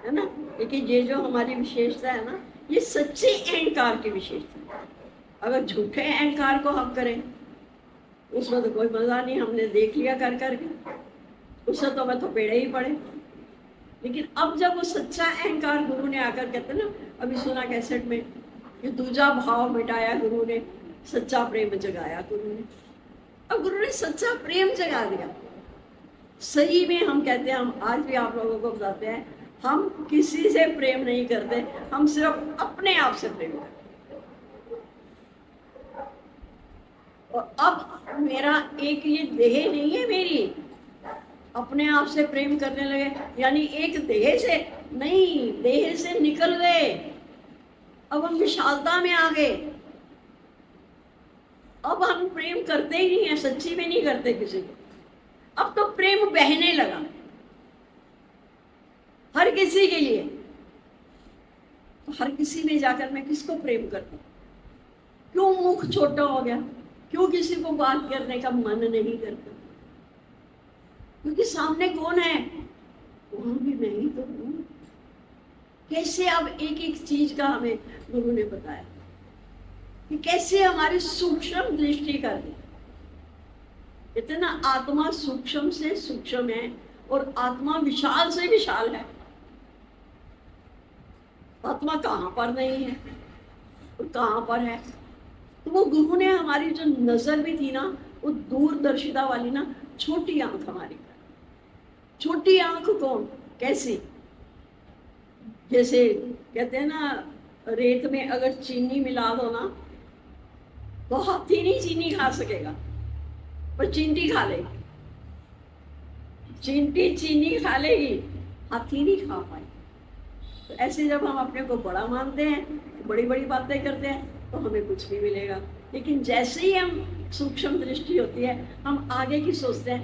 है ना, लेकिन ये जो हमारी विशेषता है ना, ये सच्चे अहंकार की विशेषता है। अगर झूठे अहंकार को हम करें उसमें तो कोई मजा नहीं, हमने देख लिया कर करके, उससे तो हमें थपेड़े ही पड़े। लेकिन अब जब वो सच्चा अहंकार गुरु ने आकर कहते ना, अभी सुना कैसेट में कि दूजा भाव मिटाया गुरु ने, सच्चा प्रेम जगाया गुरु ने। अब गुरु ने सच्चा प्रेम जगा दिया। सही में हम कहते हैं, हम आज भी आप लोगों को बताते हैं, हम किसी से प्रेम नहीं करते, हम सिर्फ अपने आप से प्रेम करते। और अब मेरा एक ये देह नहीं है मेरी, अपने आप से प्रेम करने लगे, यानी एक देह से नहीं, देह से निकल गए, अब हम विशालता में आ गए। अब हम प्रेम करते ही नहीं है, सच्ची में नहीं करते किसी को। अब तो प्रेम बहने लगा हर किसी के लिए। हर किसी में जाकर मैं किसको प्रेम करता हूँ? क्यों मुख छोटा हो गया? क्यों किसी को बात करने का मन नहीं करता? क्योंकि सामने कौन है? वहां भी मैं ही तो हूं। कैसे अब एक एक चीज का हमें गुरु ने बताया कि कैसे हमारी सूक्ष्म दृष्टि कर दी। इतना आत्मा सूक्ष्म से सूक्ष्म है और आत्मा विशाल से विशाल है। आत्मा कहाँ पर नहीं है और कहाँ पर है? तो वो गुरु ने हमारी जो नजर भी थी ना, वो दूरदर्शिता वाली ना, छोटी आंख हमारी। छोटी आंख कौन? कैसी? जैसे कहते हैं ना, रेत में अगर चीनी मिला दो ना, तो हाथी नहीं चीनी खा सकेगा, पर चींटी खा लेगी। चींटी चीनी खा लेगी, हाथी नहीं खा पाएगी। तो ऐसे जब हम अपने को बड़ा मानते हैं, बड़ी बड़ी बातें करते हैं, तो हमें कुछ भी मिलेगा। लेकिन जैसे ही हम सूक्ष्म दृष्टि होती है, हम आगे की सोचते हैं,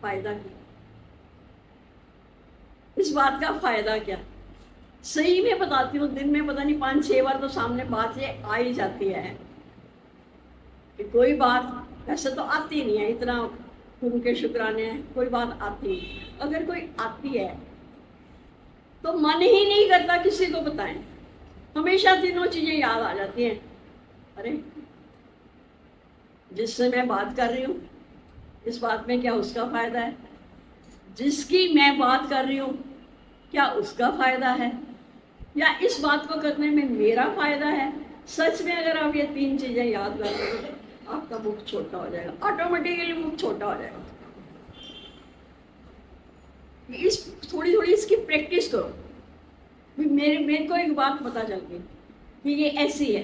फायदा क्या? इस बात का फायदा क्या? सही में बताती हूँ, दिन में पता नहीं 5-6 बार तो सामने बात ये आ ही जाती है कि कोई बात वैसे तो आती नहीं है, इतना गुरु के शुक्राने हैं, कोई बात आती नहीं। अगर कोई आती है तो मन ही नहीं करता किसी को बताएं, हमेशा तीनों चीजें याद आ जाती हैं। अरे जिससे मैं बात कर रही हूँ, इस बात में क्या उसका फायदा है? जिसकी मैं बात कर रही हूँ, क्या उसका फायदा है? या इस बात को करने में मेरा फायदा है? सच में अगर आप ये 3 चीजें याद कर लोगे, आपका मुख छोटा हो जाएगा, ऑटोमेटिकली मुख छोटा हो जाएगा। इस थोड़ी थोड़ी इसकी प्रैक्टिस करो। मेरे को एक बात पता चल गई कि ये ऐसी है,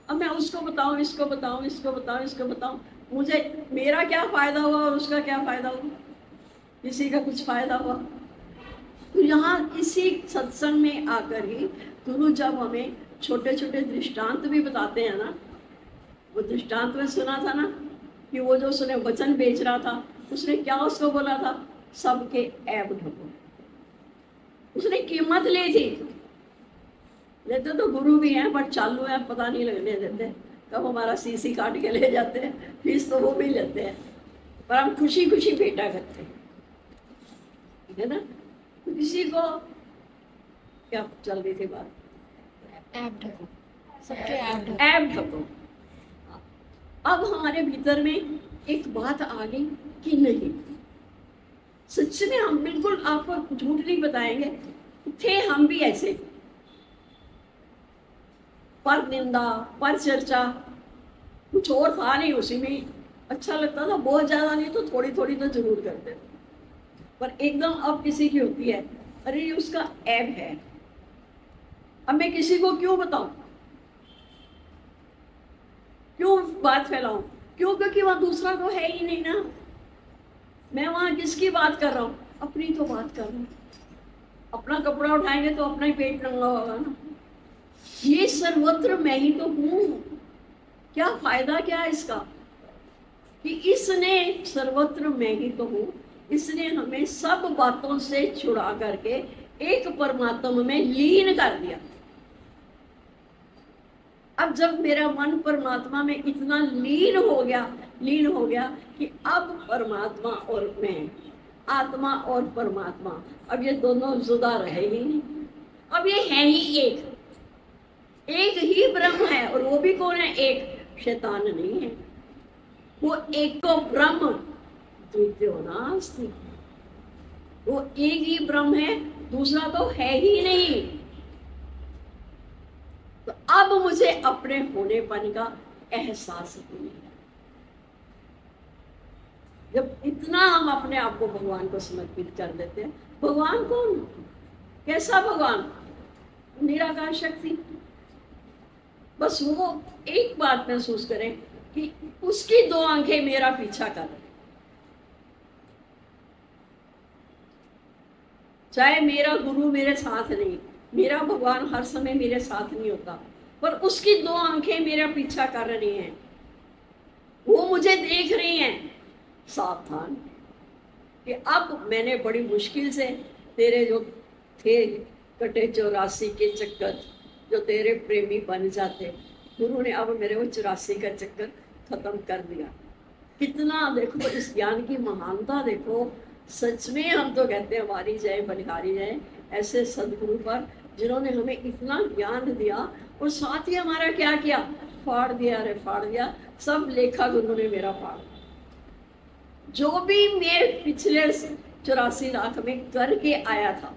अब मैं उसको बताऊं, इसको बताऊं, इसको बताऊं, इसको बताऊं, मुझे मेरा क्या फायदा हुआ और उसका क्या फायदा हुआ? किसी का कुछ फायदा हुआ? तो यहाँ इसी सत्संग में आकर ही गुरु जब हमें छोटे छोटे दृष्टांत भी बताते हैं ना, वो दृष्टांत में सुना था ना कि वो जो उसने वचन बेच रहा था, उसने क्या उसको बोला था सबके ऐब ढको। उसने कीमत ली थी। लेते तो गुरु भी हैं पर चालू है, पता नहीं लगने देते, कब हमारा सीसी काट के ले जाते हैं, फीस तो वो भी लेते हैं, पर हम खुशी खुशी बेटा करते हैं, ठीक है ना। तो किसी को क्या चल रही थी बात, ऐप ढको, सबके ऐप ढको। ऐब ढको। अब हमारे भीतर में एक बात आ गई कि नहीं, सच में हम बिल्कुल आपको झूठ नहीं बताएंगे, थे हम भी ऐसे, पर निंदा पर चर्चा कुछ और था नहीं, उसी में अच्छा लगता था, बहुत ज्यादा नहीं तो थोड़ी थोड़ी तो जरूर करते थे, पर एकदम अब किसी की होती है, अरे ये उसका ऐब है, अब मैं किसी को क्यों बताऊं, क्यों बात फैलाऊं, क्यों, क्योंकि वहां दूसरा तो है ही नहीं ना, मैं वहां किसकी बात कर रहा हूं, अपनी तो बात कर रहा हूं। अपना कपड़ा उठाएंगे तो अपना ही पेट नंगा होगा ना, ये सर्वत्र मैं ही तो हूं, क्या फायदा क्या है इसका, कि इसने सर्वत्र मैं ही तो हूं, इसने हमें सब बातों से छुड़ा करके एक परमात्मा में लीन कर दिया। अब जब मेरा मन परमात्मा में इतना लीन हो गया कि अब परमात्मा और मैं, आत्मा और परमात्मा, अब ये दोनों जुदा रहे ही नहीं, अब ये है ही एक ही ब्रह्म है, और वो भी कौन है, एक, शैतान नहीं है, वो एक को ब्रह्म द्वितीयो नास्ति, वो एक ही ब्रह्म है, दूसरा तो है ही नहीं। तो अब मुझे अपने होनेपन का एहसास होने लगा। जब इतना हम अपने आप को भगवान को समर्पित कर देते हैं, भगवान कौन, कैसा भगवान, निराकार शक्ति, बस वो एक बात महसूस करें कि उसकी दो आंखें मेरा पीछा कर रही, चाहे मेरा गुरु मेरे साथ नहीं, मेरा भगवान हर समय मेरे साथ नहीं होता, पर उसकी दो आंखें मेरा पीछा कर रही हैं, वो मुझे देख रही हैं, सावधान कि अब मैंने बड़ी मुश्किल से तेरे जो थे कटे 84 के चक्कर, जो तेरे प्रेमी बन जाते, गुरु ने अब मेरे वो 84 का चक्कर खत्म कर दिया। कितना देखो इस ज्ञान की महानता, देखो सच में हम तो कहते हैं वारी जाए बलिहारी जाए ऐसे सदगुरु पर, जिन्होंने हमें इतना ज्ञान दिया और साथ ही हमारा क्या किया, फाड़ दिया, अरे फाड़ दिया, सब लेखा गुरु ने मेरा फाड़ दिया। जो भी मैं पिछले 84 लाख में करके आया था,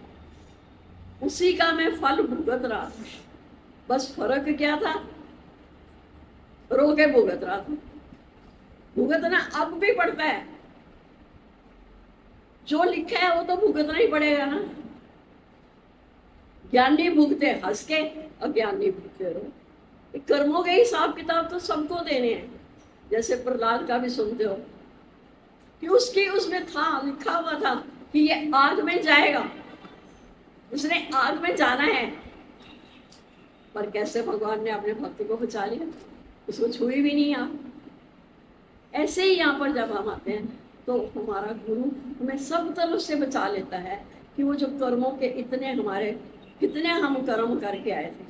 उसी का मैं फल भुगत रहा था, बस फर्क क्या था, रो के भुगत रहा था, भुगतना अब भी पड़ता है, जो लिखा है वो तो भुगतना ही पड़ेगा ना। ज्ञानी भुगते हंस के, अज्ञानी भुगते रो। कर्मों के हिसाब किताब तो सबको देने हैं, जैसे प्रहलाद का भी सुनते हो कि उसकी उसमें था लिखा हुआ था कि ये आग में जाएगा, उसने आग में जाना है, पर कैसे भगवान ने अपने भक्त को बचा लिया, उसको छुई भी नहीं आप। ऐसे ही यहाँ पर जब हम आते हैं तो हमारा गुरु हमें सब तरफ से बचा लेता है कि वो जो कर्मों के इतने हमारे कितने हम कर्म करके आए थे,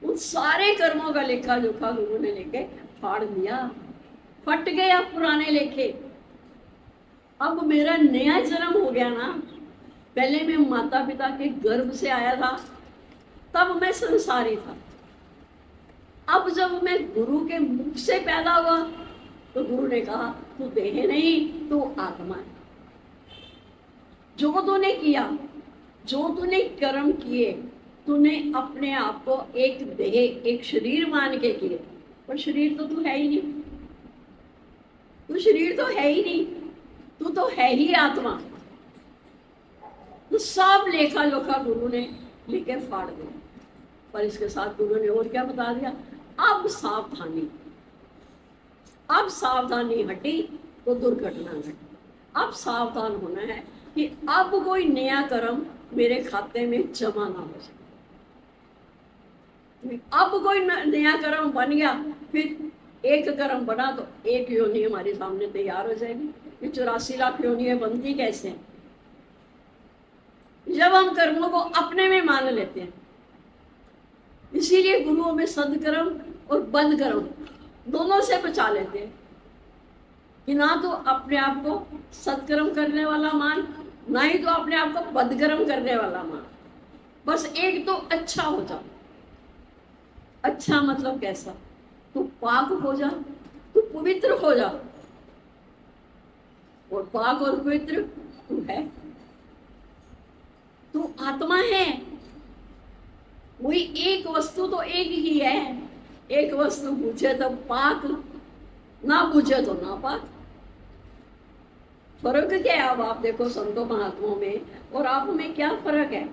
उन सारे कर्मों का लेखा जोखा गुरु ने लेके फाड़ दिया, फट गया पुराने लेखे। अब मेरा नया जन्म हो गया ना, पहले मैं माता पिता के गर्भ से आया था, तब मैं संसारी था। अब जब मैं गुरु के मुख से पैदा हुआ तो गुरु ने कहा तू देह नहीं, तू आत्मा है। जो तूने किया, जो तूने कर्म किए, तूने अपने आप को एक देह, एक शरीर मान के किए, पर शरीर तो तू है ही नहीं, तू शरीर तो है ही नहीं, तू तो है ही आत्मा। तो सब लेखा जोखा गुरु ने लेके फाड़ दिया, पर इसके साथ गुरु ने और क्या बता दिया, अब सावधानी, अब सावधानी हटी तो दुर्घटना घटी। अब सावधान होना है कि अब कोई नया कर्म मेरे खाते में जमा ना हो सके। अब कोई नया कर्म बन गया, फिर एक कर्म बना तो एक योनि हमारे सामने तैयार हो जाएगी। ये 84 लाख योनियां बनती कैसे हैं? जब हम कर्मों को अपने में मान लेते हैं। इसीलिए गुरुओं में सदकर्म और बदकर्म दोनों से बचा लेते हैं कि ना तो अपने आप को सत्कर्म करने वाला मान, ना ही तो अपने आप को बदकर्म करने वाला मान। बस एक तो अच्छा हो जा। अच्छा मतलब कैसा? तू पाक हो जा, तू पवित्र हो जा। और पाक और पवित्र तू है, तू आत्मा है। वही एक वस्तु तो एक ही है। एक वस्तु पूछे तो पाक, ना पूछे तो ना पाक। फर्क क्या है? अब आप देखो संतों महात्माओं में और आप में क्या फर्क है,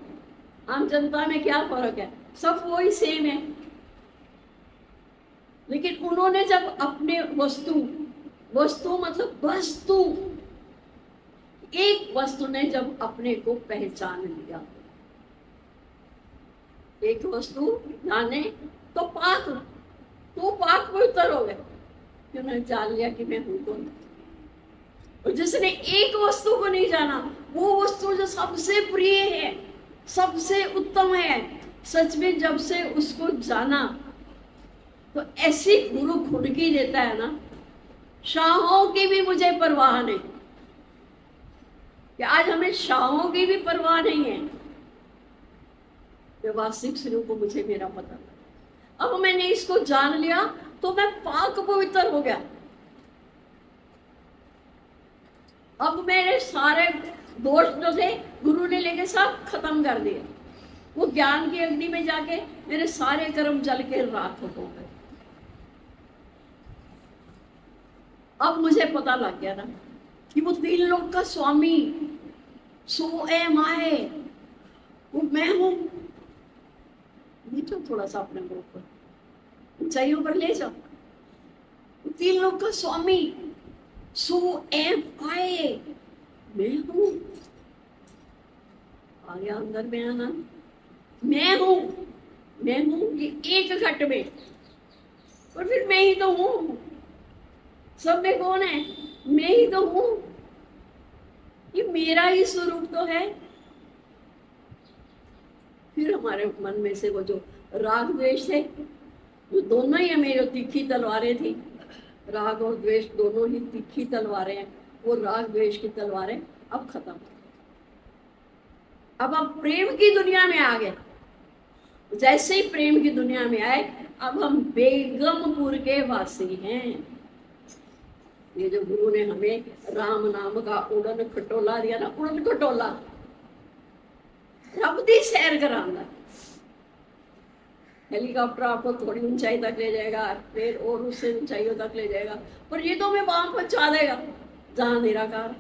आम जनता में क्या फर्क है? सब वही सेम है। लेकिन उन्होंने जब अपने वस्तु मतलब वस्तु, एक वस्तु ने जब अपने को पहचान लिया, एक वस्तु जाने तो पाक, तो पाक पवित्र हो गए। उन्होंने जान लिया कि मैं हूं कौन। और जिसने एक वस्तु को नहीं जाना, वो वस्तु जो सबसे प्रिय है, सबसे उत्तम है, सच में जब से उसको जाना तो ऐसी गुरु खुद की देता है ना, शाहों की भी मुझे परवाह नहीं। कि आज हमें शाहों की भी परवाह नहीं है। व्यवहारिक स्वरूप को मुझे मेरा पता था। अब मैंने इसको जान लिया तो मैं पाक पवित्र हो गया। अब मेरे सारे दोष जो थे गुरु ने लेके सब खत्म कर दिए। वो ज्ञान की अग्नि में जाके मेरे सारे कर्म जल के राख हो गए। अब मुझे पता लग गया ना कि वो तीन लोक का स्वामी, सो एम आई, वो मैं हूं। नीचो थोड़ा सा अपने को ऊपर, ऊंचाइयों पर ले जाओ। तीन लोक का स्वामी, सो एम आई, मैं हूं। आ गया अंदर में आना, मैं हूं ये एक घट में। और फिर मैं ही तो हूं। सब में कौन है? मैं ही तो हूं। ये मेरा ही स्वरूप तो है। फिर हमारे मन में से वो जो राग द्वेष थे, जो दोनों ही हमें जो तीखी तलवारें थी, राग और द्वेष दोनों ही तीखी तलवारें हैं, वो राग द्वेष की तलवारें अब खत्म। अब हम प्रेम की दुनिया में आ गए। जैसे ही प्रेम की दुनिया में आए, अब हम बेगमपुर के वासी हैं। ये जो गुरु ने हमें राम नाम का उड़न खटोला दिया ना, उड़न खटोला रब दी सैर कराना। हेलीकॉप्टर आपको थोड़ी ऊंचाई तक ले जाएगा, फिर और उससे ऊंचाइयों तक ले जाएगा, पर ये तो हमें वहां पहुंचा देगा जहां निराकार।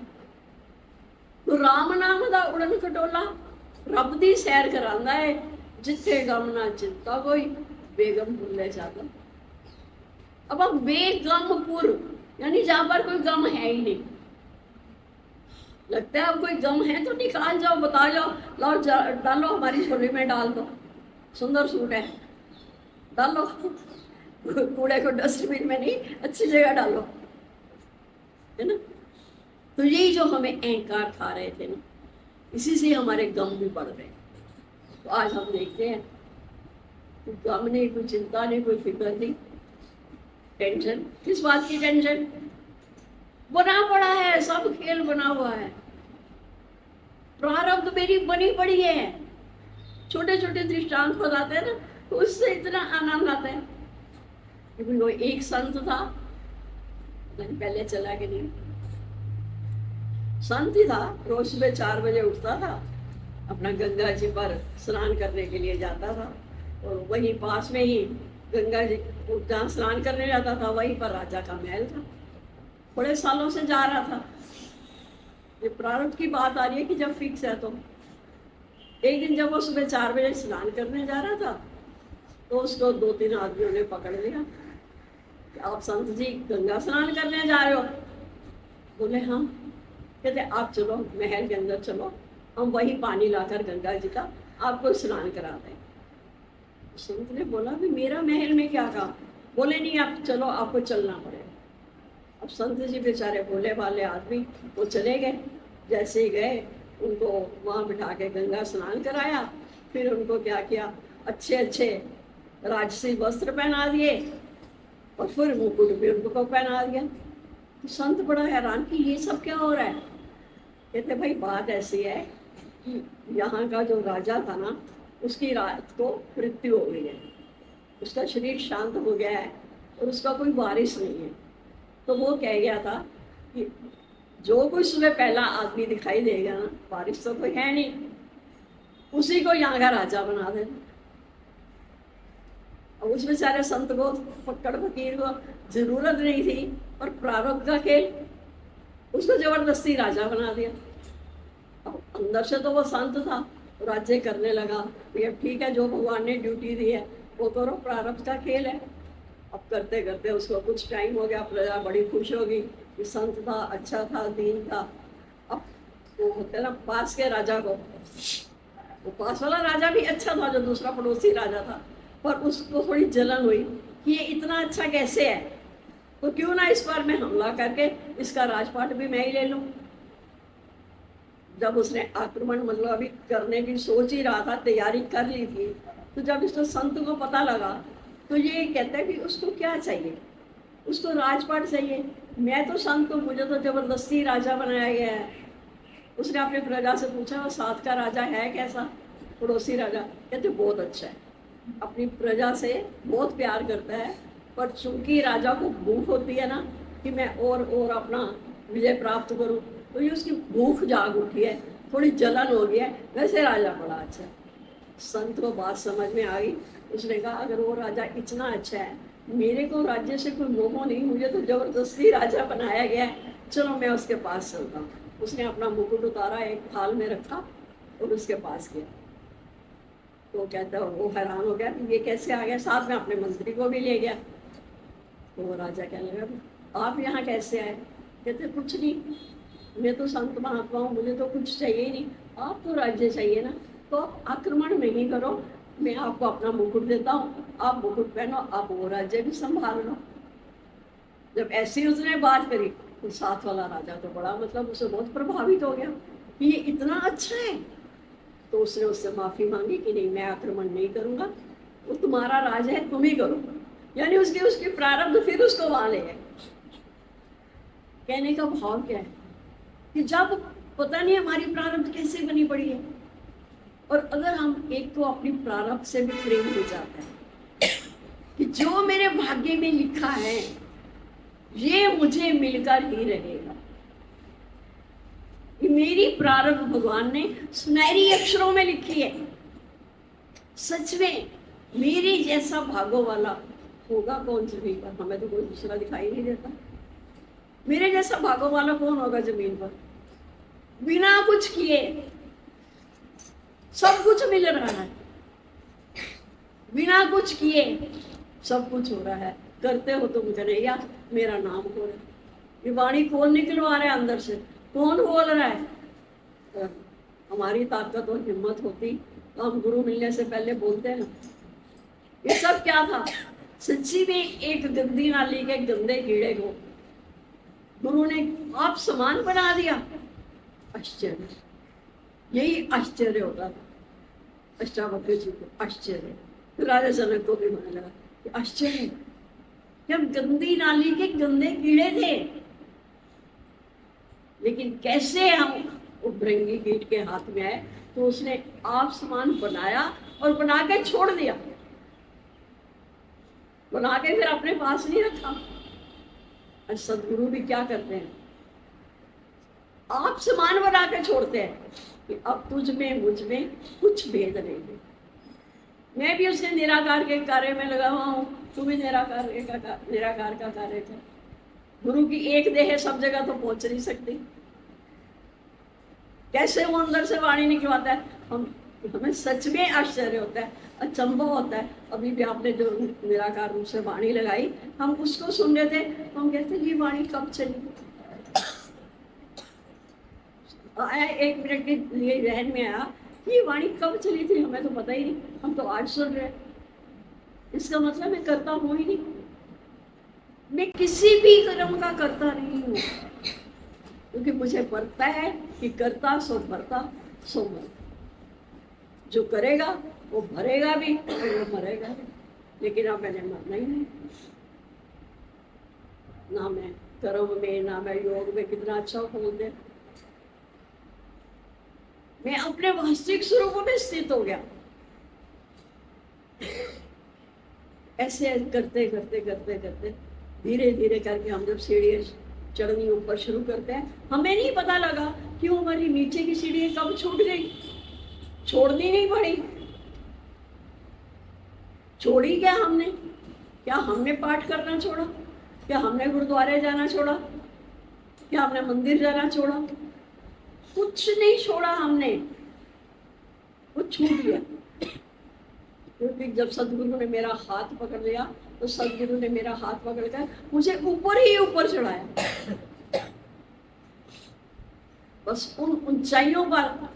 तो राम नाम का उड़न खटोला रब दी सैर करांदा है। जिथे गम ना चिंता कोई, बेगमपुर ले जाता। अब हम बेगमपुर यानी जहां पर कोई गम है ही नहीं। लगता है अब कोई गम है तो निकाल जाओ, बता जाओ, लाओ डालो हमारी झोली में, डाल दो, सुंदर सूट है, डालो। कूड़े को डस्टबिन में नहीं, अच्छी जगह डालो, है ना। तो यही जो हमें अहंकार खा रहे थे ना, इसी से हमारे गम भी बढ़ रहे हैं। तो आज हम देखते हैं कोई गम नहीं, कोई चिंता नहीं, कोई फिक्र नहीं, टेंशन। किस बात की टेंशन? बना पड़ा है, सब खेल बना हुआ है, प्रारब्ध मेरी बनी पड़ी है। छोटे छोटे दृष्टांत बताते हैं ना, तो उससे इतना आनंद आता है। क्योंकि वो एक संत था, पहले चला कि नहीं, संत ही था, रोज सुबह 4 बजे उठता था, अपना गंगा जी पर स्नान करने के लिए जाता था। और वहीं पास में ही गंगा जी जहाँ स्नान करने जाता था, वहीं पर राजा का महल था। बड़े सालों से जा रहा था। ये प्रारब्ध की बात आ रही है कि जब फिक्स है। तो एक दिन जब वो सुबह 4 बजे स्नान करने जा रहा था, तो उसको 2-3 आदमियों ने पकड़ लिया कि आप संत जी गंगा स्नान करने जा रहे हो? बोले हाँ। कहते आप चलो महल के अंदर चलो, हम वही पानी लाकर गंगा जी का आपको स्नान करा दें। संत ने बोला भी मेरा महल में क्या काम? बोले नहीं आप चलो, आपको चलना पड़ेगा। अब संत जी बेचारे भोले भाले आदमी, वो चले गए। जैसे ही गए उनको वहाँ बिठा के गंगा स्नान कराया, फिर उनको क्या किया, अच्छे अच्छे राजसी वस्त्र पहना दिए और फिर मुकुट भी उनको पहना दिया। तो संत बड़ा हैरान कि ये सब क्या हो रहा है। कहते भाई बात ऐसी है कि यहाँ का जो राजा था ना, उसकी रात को मृत्यु हो गई है, उसका शरीर शांत हो गया है और उसका कोई वारिस नहीं है। तो वो कह गया था कि जो कोई सुबह पहला आदमी दिखाई देगा ना, वारिस तो कोई है नहीं, उसी को यहाँ का राजा बना देना। और उस बेचारे संत को, फक्कड़ फकीर को जरूरत नहीं थी, और प्रारब्ध का खेल, उसको जबरदस्ती राजा बना दिया। अब अंदर से तो वो संत था, राज्य करने लगा, ये ठीक है जो भगवान ने ड्यूटी दी है वो करो, प्रारब्ध का खेल है। अब करते करते उसको कुछ टाइम हो गया, प्रजा बड़ी खुश होगी कि संत था, अच्छा था, दीन था। अब वो होते ना पास के राजा को, वो पास वाला राजा भी अच्छा था, जो दूसरा पड़ोसी राजा था, पर उसको थोड़ी जलन हुई कि ये इतना अच्छा कैसे है, तो क्यों ना इस बार मैं हमला करके इसका राजपाट भी मैं ही ले लूं। जब उसने आक्रमण मतलब अभी करने की सोच ही रहा था, तैयारी कर ली थी, तो जब इसको संत को पता लगा तो ये कहता है कि उसको क्या चाहिए, उसको राजपाट चाहिए। मैं तो संत हूँ, मुझे तो जबरदस्ती राजा बनाया गया है। उसने अपने प्रजा से पूछा वो साथ का राजा है कैसा, पड़ोसी राजा। कहते बहुत अच्छा है, अपनी प्रजा से बहुत प्यार करता है, पर चूंकि राजा को भूख होती है ना कि मैं और अपना विजय प्राप्त करूं, तो ये उसकी भूख जाग उठी है, थोड़ी जलन हो गई है, वैसे राजा बड़ा अच्छा है। संत को बात समझ में आ गई। उसने कहा अगर वो राजा इतना अच्छा है, मेरे को राज्य से कोई मोह नहीं, मुझे तो जबरदस्ती राजा बनाया गया है, चलो मैं उसके पास चलता हूँ। उसने अपना मुकुट उतारा, एक थाल में रखा और उसके पास गया। तो कहता वो हैरान हो गया कि ये कैसे आ गया, साथ में अपने मंत्री को भी ले गया। तो वो राजा कहने लगा आप यहाँ कैसे आए। कहते कुछ नहीं, मैं तो संत महात्मा हूँ, मुझे तो कुछ चाहिए ही नहीं, आपको राज्य चाहिए ना, तो आप आक्रमण नहीं करो, मैं आपको अपना मुकुट देता हूँ, आप मुकुट पहनो, आप वो राज्य भी संभाल लो। जब ऐसी उसने बात करी तो साथ वाला राजा तो बड़ा मतलब उसे बहुत प्रभावित हो गया कि ये इतना अच्छा है। तो उसने उससे माफी मांगी कि नहीं मैं आक्रमण नहीं करूंगा, वो तुम्हारा राज है, तुम ही करो। यानी उसकी प्रारब्ध फिर उसको वहां ले गए। कहने का भाव क्या है कि जब पता नहीं हमारी प्रारब्ध कैसे बनी पड़ी है, और अगर हम एक तो अपनी प्रारब्ध से भी प्रेम हो जाता है कि जो मेरे भाग्य में लिखा है ये मुझे मिलकर ही रहेगा, ये मेरी प्रारब्ध भगवान ने सुनहरी अक्षरों में लिखी है। सच में मेरे जैसा भागो वाला होगा कौन जमीन पर, हमें तो कोई दूसरा दिखाई नहीं देता। मेरे जैसा भागो वाला कौन होगा जमीन पर, बिना कुछ किए सब कुछ मिल रहा है, बिना कुछ किए सब कुछ हो रहा है। करते हो तुम कन्हैया, मेरा नाम कौन है, ये वाणी कौन निकलवा रहा है अंदर से, कौन बोल रहा है। अगर हमारी ताकत और हिम्मत होती तो हम गुरु मिलने से पहले बोलते हैं। ये सब क्या था, सच्ची में एक गंदी नाली के गंदे कीड़े को गुरु ने आप समान बना दिया। आश्चर्य, यही आश्चर्य होता था अष्टावक्र जी को, आश्चर्य। तो राजा जनक को भी होने लगा कि आश्चर्य, जब गंदी नाली के गंदे कीड़े थे, लेकिन कैसे हम उभरंगी कीट के हाथ में आए, तो उसने आप समान बनाया और बना के छोड़ दिया, बना के फिर अपने पास नहीं रखा। और सदगुरु भी क्या करते हैं, आप समान बना के छोड़ते हैं कि अब तुझ में मुझ में कुछ भेद नहीं है। मैं भी उसके निराकार के कार्य में लगा हुआ हूँ, तू भी निराकार का कार्य कर। गुरु की एक देह सब जगह तो पहुंच नहीं सकती, कैसे वो अंदर से वाणी निकलवाता है। हमें सच में आश्चर्य होता है, अचंभव होता है। अभी भी आपने जो निराकार रूप से वाणी लगाई, हम उसको सुन रहे थे, हम कहते ये वाणी कब चली। आया 1 मिनट के लिए जहन में आया, ये वाणी कब चली थी, हमें तो पता ही नहीं, हम तो आज सुन रहे। इसका मतलब मैं करता हूँ ही नहीं, मैं किसी भी कर्म का करता नहीं हूँ। क्योंकि मुझे पता है कि करता सो भरता सो मरता। जो करेगा वो भरेगा भी और वो मरेगा भी। लेकिन अब मैंने मरना ही नहीं। ना मैं कर्म में, ना मैं योग में, कितना अच्छा बोल दे, मैं अपने वास्तविक स्वरूप में स्थित हो गया। ऐसे करते करते करते करते धीरे धीरे करके हम जब सीढ़ियाँ चढ़नी ऊपर शुरू करते हैं, हमें नहीं पता लगा कि वो हमारी नीचे की सीढ़ी कब छूट गई। छोड़नी नहीं पड़ी। छोड़ी क्या हमने? क्या हमने पाठ करना छोड़ा? क्या हमने गुरुद्वारे जाना छोड़ा? क्या हमने मंदिर जाना छोड़ा? कुछ नहीं छोड़ा हमने, वो छूट गया। क्योंकि जब सदगुरु ने मेरा हाथ पकड़ लिया तो सदगुरु ने मेरा हाथ पकड़कर मुझे ऊपर ही ऊपर चढ़ाया। बस उन ऊंचाइयों पर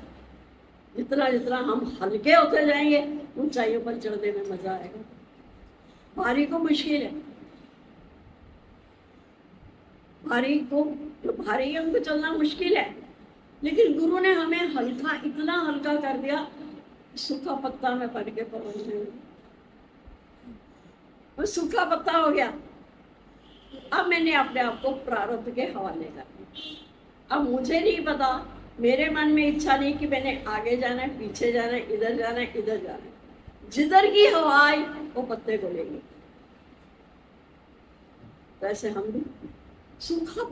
जितना जितना हम हल्के होते जाएंगे, ऊंचाइयों पर चढ़ने में मजा आएगा। भारी को मुश्किल है, भारी को जो भारी है उनको चलना मुश्किल है, लेकिन गुरु ने हमें हल्का, इतना हल्का कर दिया, सूखा पत्ता में पड़ के पहुंचने, वो सूखा पत्ता हो गया। अब मैंने अपने आप को प्रारब्ध के हवाले कर दिया। अब मुझे नहीं पता, मेरे मन में इच्छा नहीं कि मैंने आगे जाना है, पीछे जाना है, इधर जाना है, इधर जाना है। जिधर की हवा आई वो पत्ते को लेंगे। वैसे हम भी सूखा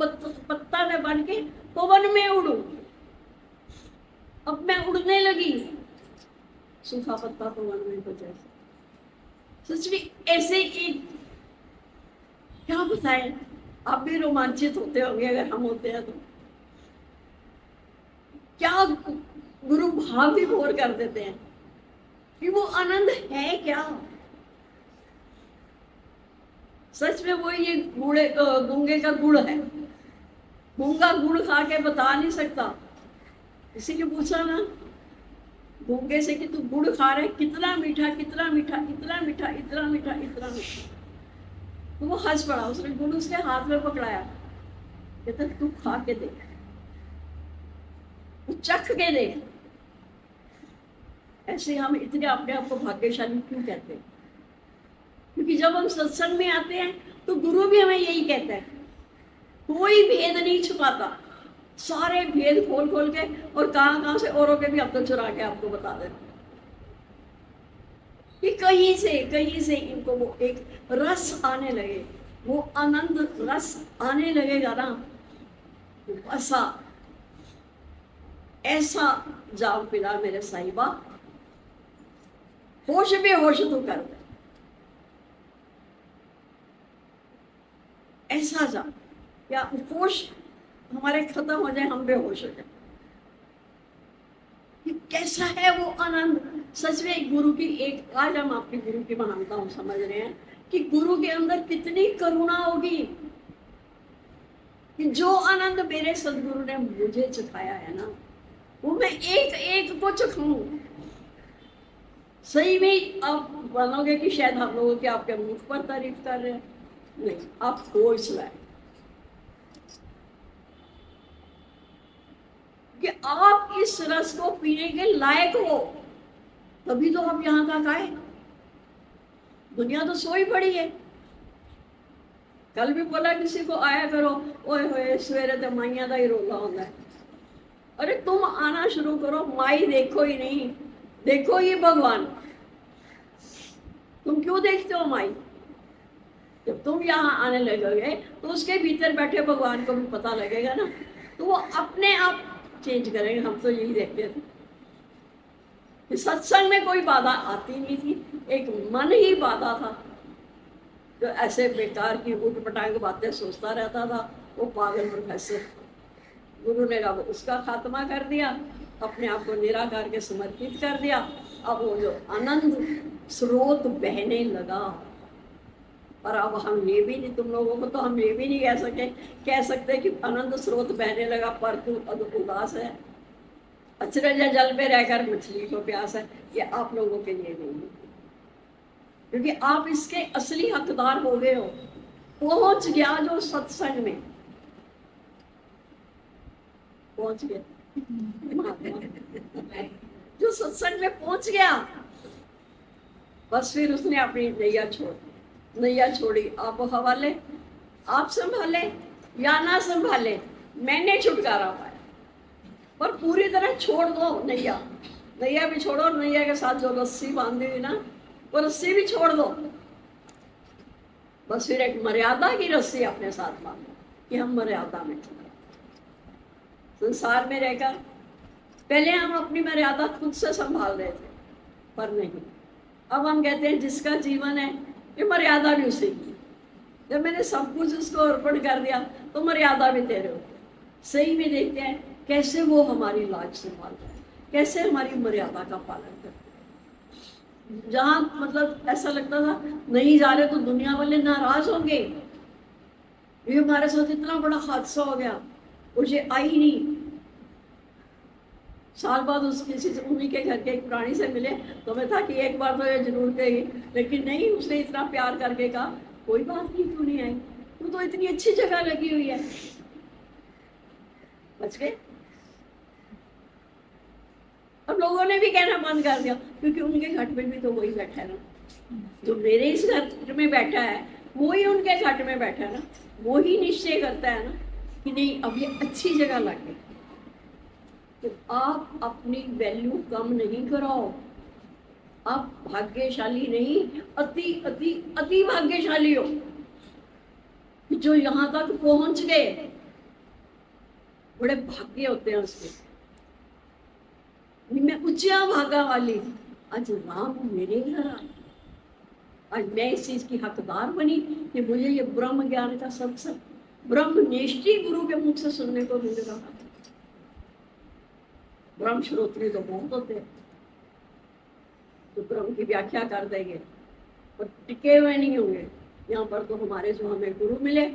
पत्ता में बन के पवन में उड़ू। अब मैं उड़ने लगी, सूखा पत्ता पवन में हो जैसे। सच में ऐसे ही क्या बताएं, आप भी रोमांचित होते होंगे अगर हम होते हैं तो। क्या गुरु भाव भी भोर कर देते हैं कि वो आनंद है क्या। सच में वो ये गूंगे का गुड़ है। गूंगा गुड़ खा के बता नहीं सकता। किसी ने पूछा ना गूंगे से कि तू गुड़ खा रहे, कितना मीठा, कितना मीठा, इतना मीठा, इतना मीठा, इतना मीठा। तो वो हंस पड़ा। उसने गुड़ उसके हाथ में पकड़ाया, कहता तू खा के देख, तू चख के देख। ऐसे हम इतने अपने आप को भाग्यशाली क्यों कहते हैं? क्योंकि जब हम सत्संग में आते हैं तो गुरु भी हमें यही कहता है, कोई भेद नहीं छुपाता, सारे भेद खोल खोल के, और कहां से औरों के भी अब तो चुरा के आपको बता देते कि कहीं से इनको वो एक रस आने लगे, वो आनंद रस आने लगेगा ना, ऐसा जाम पिला मेरे साहिबा, होश बेहोश तू कर दे। ऐसा जा या होश हमारे खत्म हो जाए, हम बेहोश हो जाए। कैसा है वो आनंद। सच में गुरु की एक, आज हम आपके गुरु की महानता हम समझ रहे हैं कि गुरु के अंदर कितनी करुणा होगी कि जो आनंद मेरे सदगुरु ने मुझे चखाया है ना, वो मैं एक एक को चखाऊं। सही में आप मानोगे कि शायद हम लोगों के आपके मुख पर तारीफ कर रहे हैं, नहीं, आप हो इस लायक कि आप इस रस को पीने के लायक हो, तभी तो आप यहां तक आए। दुनिया तो सोई पड़ी है। कल भी बोला किसी को आया करो, ओए होए सवेरे तो माइया का ही रोला होता है। अरे तुम आना शुरू करो, माई देखो ही नहीं, देखो ही भगवान। तुम क्यों देखते हो माई? जब तुम यहाँ आने लगोगे तो उसके भीतर बैठे भगवान को भी पता लगेगा ना, तो वो अपने आप चेंज करेंगे। हम तो यही देखते थे, सत्संग में कोई बाधा आती नहीं थी, एक मन ही बाधा था जो ऐसे बेकार की उठ पटांग बातें सोचता रहता था। वो पागल प्रोफेसर, गुरु ने कहा उसका खात्मा कर दिया, अपने आप को निराकार के समर्पित कर दिया। अब वो जो आनंद स्रोत बहने लगा। और अब हम ये भी नहीं, तुम लोगों को तो हम ये भी नहीं कह सकते कि आनंद स्रोत बहने लगा पर तू उदास है, अचरज जल में रहकर मछली को प्यास है। ये आप लोगों के लिए नहीं है, क्योंकि आप इसके असली हकदार हो गए हो। पहुंच गया जो सत्संग में, पहुंच गए महात्मा। जो सत्संग में पहुंच गया बस फिर उसने अपनी नैया छोड़ी। आप हवाले, आप संभाले या ना संभाले, मैंने छुटकारा पाया। पर पूरी तरह छोड़ दो नैया, नैया भी छोड़ो, नैया के साथ जो रस्सी बांधी हुई ना वो रस्सी भी छोड़ दो। बस फिर एक मर्यादा की रस्सी अपने साथ बांधो कि हम मर्यादा में चले। संसार में रहकर पहले हम अपनी मर्यादा खुद से संभाल रहे थे, पर नहीं, अब हम कहते हैं जिसका जीवन है ये मर्यादा भी उसी की। जब मैंने सब कुछ उसको अर्पण कर दिया तो मर्यादा भी दे रहे हो। सही में देखते हैं कैसे वो हमारी लाज संभालता है, कैसे हमारी मर्यादा का पालन करता है। जहाँ मतलब ऐसा लगता था नहीं जा रहे तो दुनिया वाले नाराज होंगे, ये हमारे साथ इतना बड़ा हादसा हो गया, मुझे आई नहीं। साल बाद उस किसी से उन्हीं के घर के एक प्राणी से मिले तो मैं था कि एक बार तो ये जरूर कहेगी, लेकिन नहीं, उसने इतना प्यार करके कहा कोई बात नहीं, क्यों नहीं आई, तू तो इतनी अच्छी जगह लगी हुई है। बच गए। अब लोगों ने भी कहना बंद कर दिया क्योंकि उनके घट में भी तो वही बैठा है ना, जो मेरे इस घट में बैठा है वो ही उनके घट में बैठा है ना, वो ही निश्चय करता है ना कि नहीं अब ये अच्छी जगह लग गई। तो आप अपनी वैल्यू कम नहीं कराओ। आप भाग्यशाली नहीं, अति अति अति भाग्यशाली हो जो यहाँ तक पहुंच गए। बड़े भाग्य होते हैं उसके। मैं उच्चा भागा वाली, आज राम मेरे घर आए, आज मैं इस चीज की हकदार बनी कि मुझे ये ब्रह्म ज्ञान का सत्संग ब्रह्मनिष्ठी गुरु के मुख से सुनने को मिल रहा है। ब्रह्म श्रोत्री तो बहुत होते हैं तो ब्रह्म की व्याख्या कर देंगे और टिके हुए नहीं होंगे। यहाँ पर तो हमारे जो हमें गुरु मिले,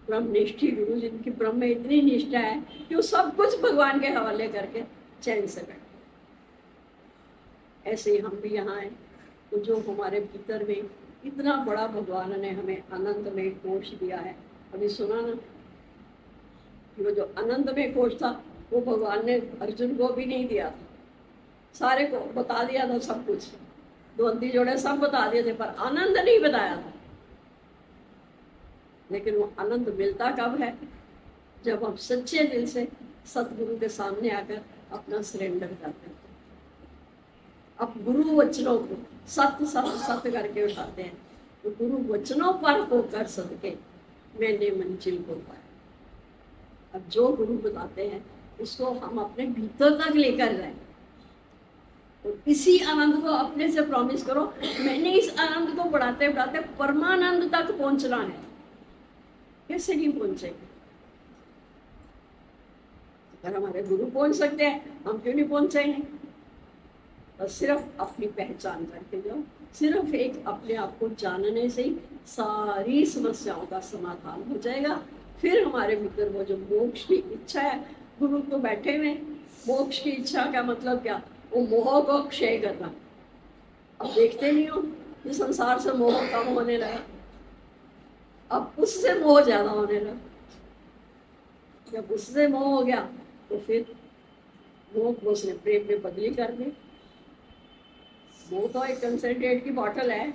ब्रह्मनिष्ठी गुरु, जिनकी ब्रह्म में इतनी निष्ठा है कि वो सब कुछ भगवान के हवाले करके चैन से बैठे। ऐसे ही हम भी यहाँ आए तो जो हमारे भीतर में इतना बड़ा भगवान ने हमें आनंद में कोश दिया है। अभी सुना ना कि वो जो आनंद में कोश था वो भगवान ने अर्जुन को भी नहीं दिया था, सारे को बता दिया था सब कुछ, द्वंद्वी जोड़े सब बता दिए थे, पर आनंद नहीं बताया था। लेकिन वो आनंद मिलता कब है? जब हम सच्चे दिल से सतगुरु के सामने आकर अपना सरेंडर करते हैं। अब गुरु वचनों को सत्य सत्य सत्य करके उठाते हैं तो गुरु वचनों पर होकर सदके मैंने मंजिल को पाया। अब जो गुरु बताते हैं उसको हम अपने भीतर तक लेकर जाए और इसी आनंद को अपने से प्रॉमिस करो, मैंने इस आनंद को बढ़ाते बढ़ाते परमानंद तक पहुंचना है। कैसे नहीं पहुंचेंगे? अगर हमारे गुरु पहुंच सकते हैं हम क्यों नहीं पहुंचेंगे? बस सिर्फ अपनी पहचान करके जाओ, सिर्फ एक अपने आप को जानने से ही सारी समस्याओं का समाधान हो जाएगा। फिर हमारे भीतर वो जो मोक्ष की इच्छा है, गुरु तो बैठे हुए, मोक्ष की इच्छा का मतलब क्या? वो मोह को क्षय करना। अब देखते नहीं हो कि संसार से मोह कम होने लगा, अब उससे मोह ज्यादा होने लगा। जब उससे मोह हो गया तो फिर मोह को उसने प्रेम में बदली कर दी। वो तो एक कंसंट्रेट की बॉटल है।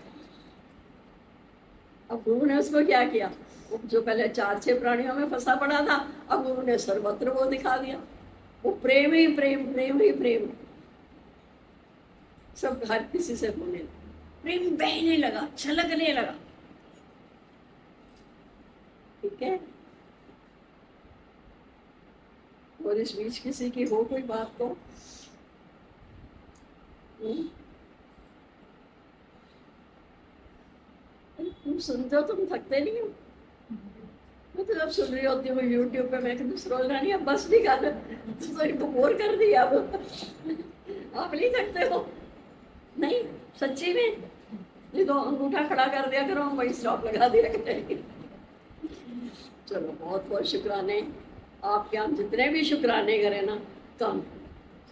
अब गुरु ने उसको क्या किया? वो जो पहले 4-6 प्राणियों में फंसा पड़ा था, अब गुरु ने सर्वत्र वो दिखा दिया। वो प्रेम ही प्रेम, प्रेम ही प्रेम, सब हर किसी से होने लगा, प्रेम बहने लगा, छलकने लगा। ठीक है? और इस बीच किसी की हो कोई बात तो तुम सुनते हो, तुम थकते नहीं हो? मैं तो जब सुन रही होती हूँ यूट्यूब पे, मैं कहती रोज रानी अब बस भी कर, तो इनको बोर कर दिया। अब आप नहीं थकते हो? नहीं, सच्ची में ये तो अंगूठा खड़ा कर दिया करो, हम वही स्टॉप लगा दिया करेंगे। चलो बहुत बहुत शुक्राने। आपके हम जितने भी शुक्राने करें ना कम।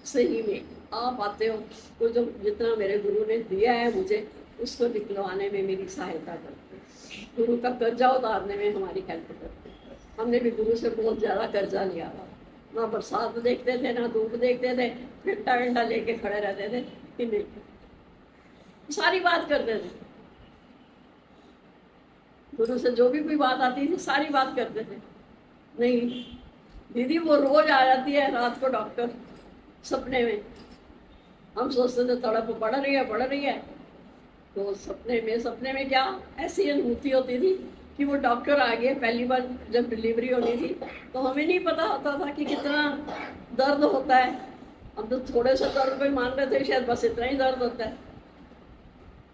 सही में आप आते हो तो जो जितना मेरे गुरु ने दिया है मुझे, उसको निकलवाने में मेरी सहायता करते हैं, गुरु का कर्जा उतारने में हमारी हेल्प करते हैं। हमने भी गुरु से बहुत ज़्यादा कर्जा लिया था, ना बरसात देखते थे ना धूप देखते थे, घंटा घंटा लेके खड़े रहते थे कि नहीं, सारी बात करते थे। गुरु से जो भी कोई बात आती थी सारी बात करते थे। नहीं दीदी वो रोज आ जाती है रात को डॉक्टर सपने में। हम सोचते थे तड़प पढ़ रही है। तो सपने में क्या ऐसी अनुभूति होती थी कि वो डॉक्टर आ गए। पहली बार जब डिलीवरी होनी थी तो हमें नहीं पता होता था कि कितना दर्द होता है। हम तो थोड़े से दर्द पे मान रहे थे, शायद बस इतना ही दर्द होता है।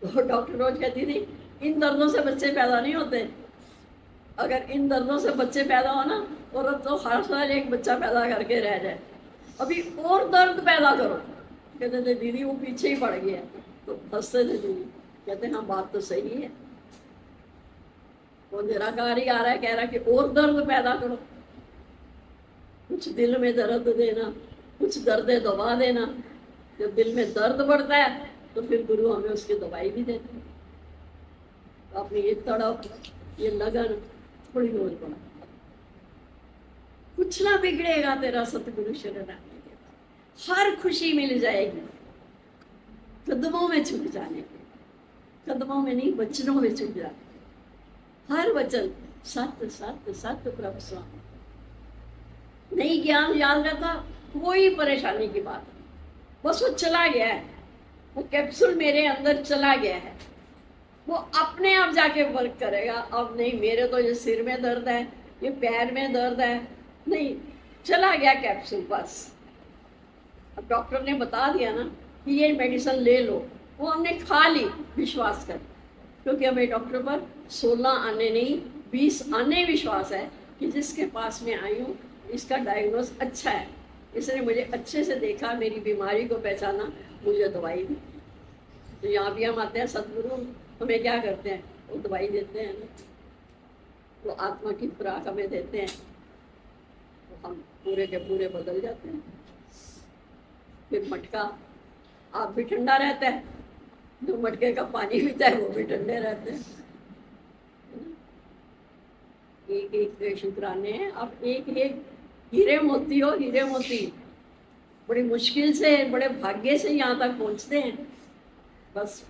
तो डॉक्टर रोज कहती थी इन दर्दों से बच्चे पैदा नहीं होते, अगर इन दर्दों से बच्चे पैदा हो ना, औरत तो हर साल एक बच्चा पैदा करके रह जाए, अभी और दर्द पैदा करो। कहते थे दीदी वो पीछे ही पड़ गया। तो हंसते थे दीदी, कहते हाँ बात तो सही है। वो निराकार ही आ रहा है, कह रहा है कि और दर्द पैदा करो, कुछ दिल में दर्द देना, कुछ दर्द दबा देना। जब दिल में दर्द बढ़ता है तो फिर गुरु हमें उसकी दवाई भी देते हैं। तो अपनी ये तड़प, ये लगन थोड़ी रोज बढ़ा, कुछ ना बिगड़ेगा तेरा सतगुरु शरण आने के बाद, हर खुशी मिल जाएगी कदमों में छुप जाने के, कदमों में नहीं वचनों में छुप जाने। हर वचन सत्य सत्य सत्य प्रभु स्वामी। नहीं ज्ञान याद रहता कोई परेशानी की बात नहीं, बस वो चला गया है, वो कैप्सूल मेरे अंदर चला गया है, वो अपने आप जाके वर्क करेगा। अब नहीं मेरे तो ये सिर में दर्द है, ये पैर में दर्द है, नहीं चला गया कैप्सूल बस। अब डॉक्टर ने बता दिया ना कि ये मेडिसिन ले लो, वो हमने खा ली विश्वास कर, क्योंकि हमें डॉक्टर पर 16 आने नहीं 20 आने विश्वास है कि जिसके पास में आई हूँ इसका डायग्नोस अच्छा है, इसने मुझे अच्छे से देखा, मेरी बीमारी को पहचाना, मुझे दवाई दी। तो यहाँ भी हम आते हैं, सदगुरु हमें क्या करते हैं, वो दवाई देते हैं ना, वो आत्मा की खुराक हमें देते हैं, तो हम पूरे के पूरे बदल जाते हैं। फिर मटका आप भी ठंडा रहता है, जो मटके का पानी पीता है वो भी ठंडे रहते हैं। एक एक शुक्राने हैं, आप एक एक हीरे मोती हो, हीरे मोती बड़ी मुश्किल से बड़े भाग्य से यहाँ तक पहुँचते हैं। बस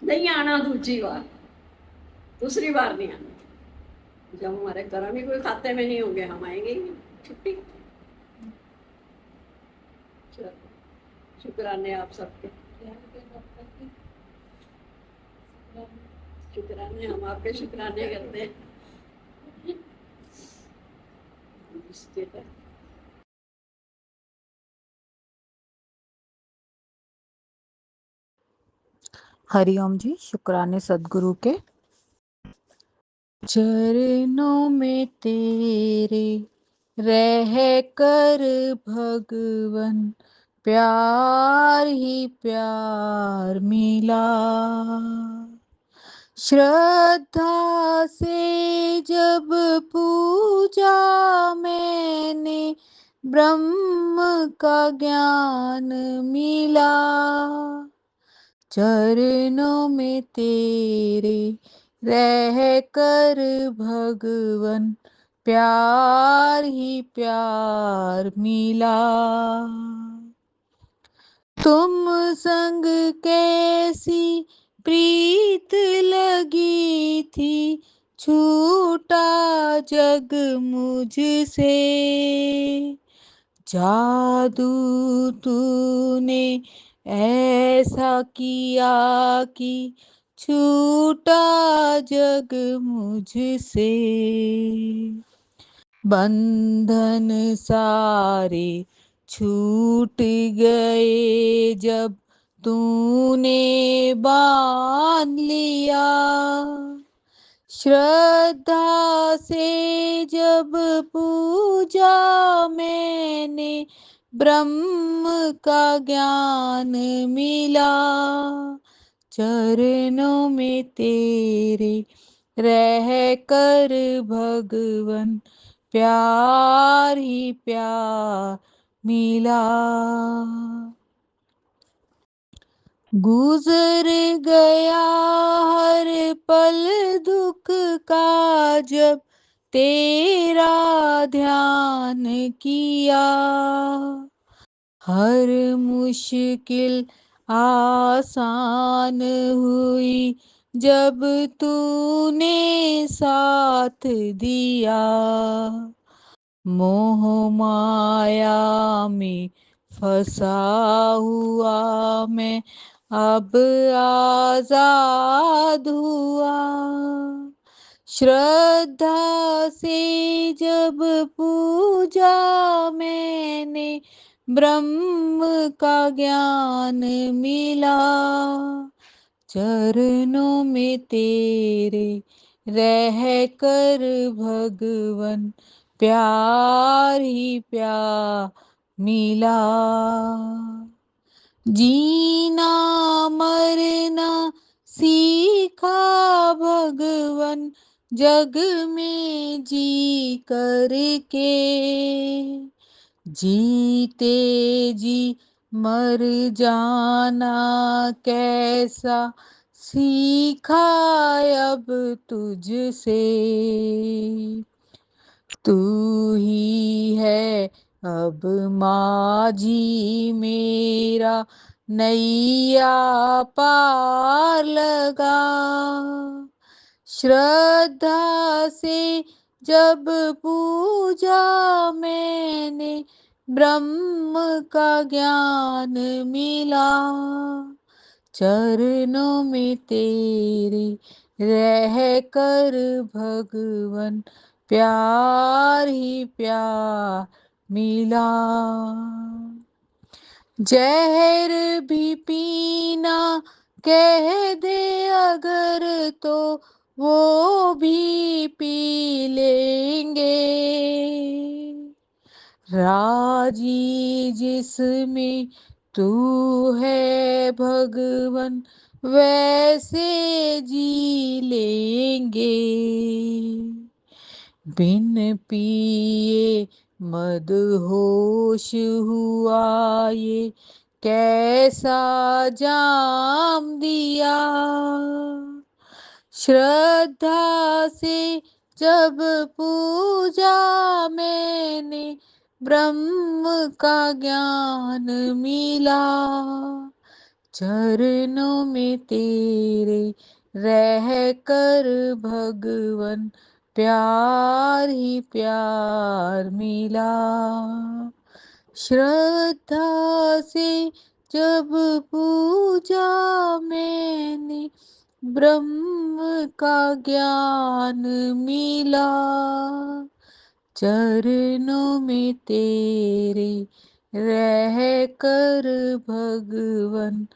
नहीं आना दूसरी बार, दूसरी बार नहीं आना। जब हमारे कर्म ही कोई खाते में नहीं होंगे हम आएंगे ही, छुट्टी। शुक्राने आप सबके, शुक्राने, हम आपके शुक्राने करते हैं। हरिओम जी, शुक्राने सदगुरु के। चरणों में तेरे रह कर भगवन प्यार ही प्यार मिला। श्रद्धा से जब पूजा मैंने ब्रह्म का ज्ञान मिला। चरणों में तेरे रह कर भगवन प्यार ही प्यार मिला। तुम संग कैसी प्रीत लगी थी, छूटा जग मुझसे। जादू तूने ऐसा किया कि छूटा जग मुझसे। बंधन सारे छूट गए जब तूने बांध लिया। श्रद्धा से जब पूजा मैंने ब्रह्म का ज्ञान मिला। चरणों में तेरे रह कर भगवन प्यार ही प्यार मिला। गुजर गया हर पल दुख का जब तेरा ध्यान किया। हर मुश्किल आसान हुई जब तूने साथ दिया। मोह माया में फंसा हुआ मैं अब आजाद हुआ। श्रद्धा से जब पूजा मैंने ब्रह्म का ज्ञान मिला। चरणों में तेरे रह कर भगवन प्यार ही प्यार मिला। जीना मरना सीखा भगवन जग में जी करके। जीते जी मर जाना कैसा सीखा अब तुझसे। तू ही है अब माझी मेरा नैया पार लगा। श्रद्धा से जब पूजा मैंने ब्रह्म का ज्ञान मिला। चरणों में तेरे रह कर भगवन प्यार ही प्यार मिला। जहर भी पीना कह दे अगर तो वो भी पी लेंगे। राजी जिसमें तू है भगवन वैसे जी लेंगे। बिन पिए मदहोश हुआ ये कैसा जाम दिया। श्रद्धा से जब पूजा मैंने ब्रह्म का ज्ञान मिला। चरणों में तेरे रह कर भगवन प्यार ही प्यार मिला। श्रद्धा से जब पूजा मैंने ब्रह्म का ज्ञान मिला। चरणों में तेरे रह कर भगवन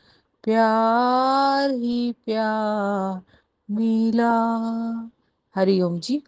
प्यार ही प्यार मिला। हरिओम जी।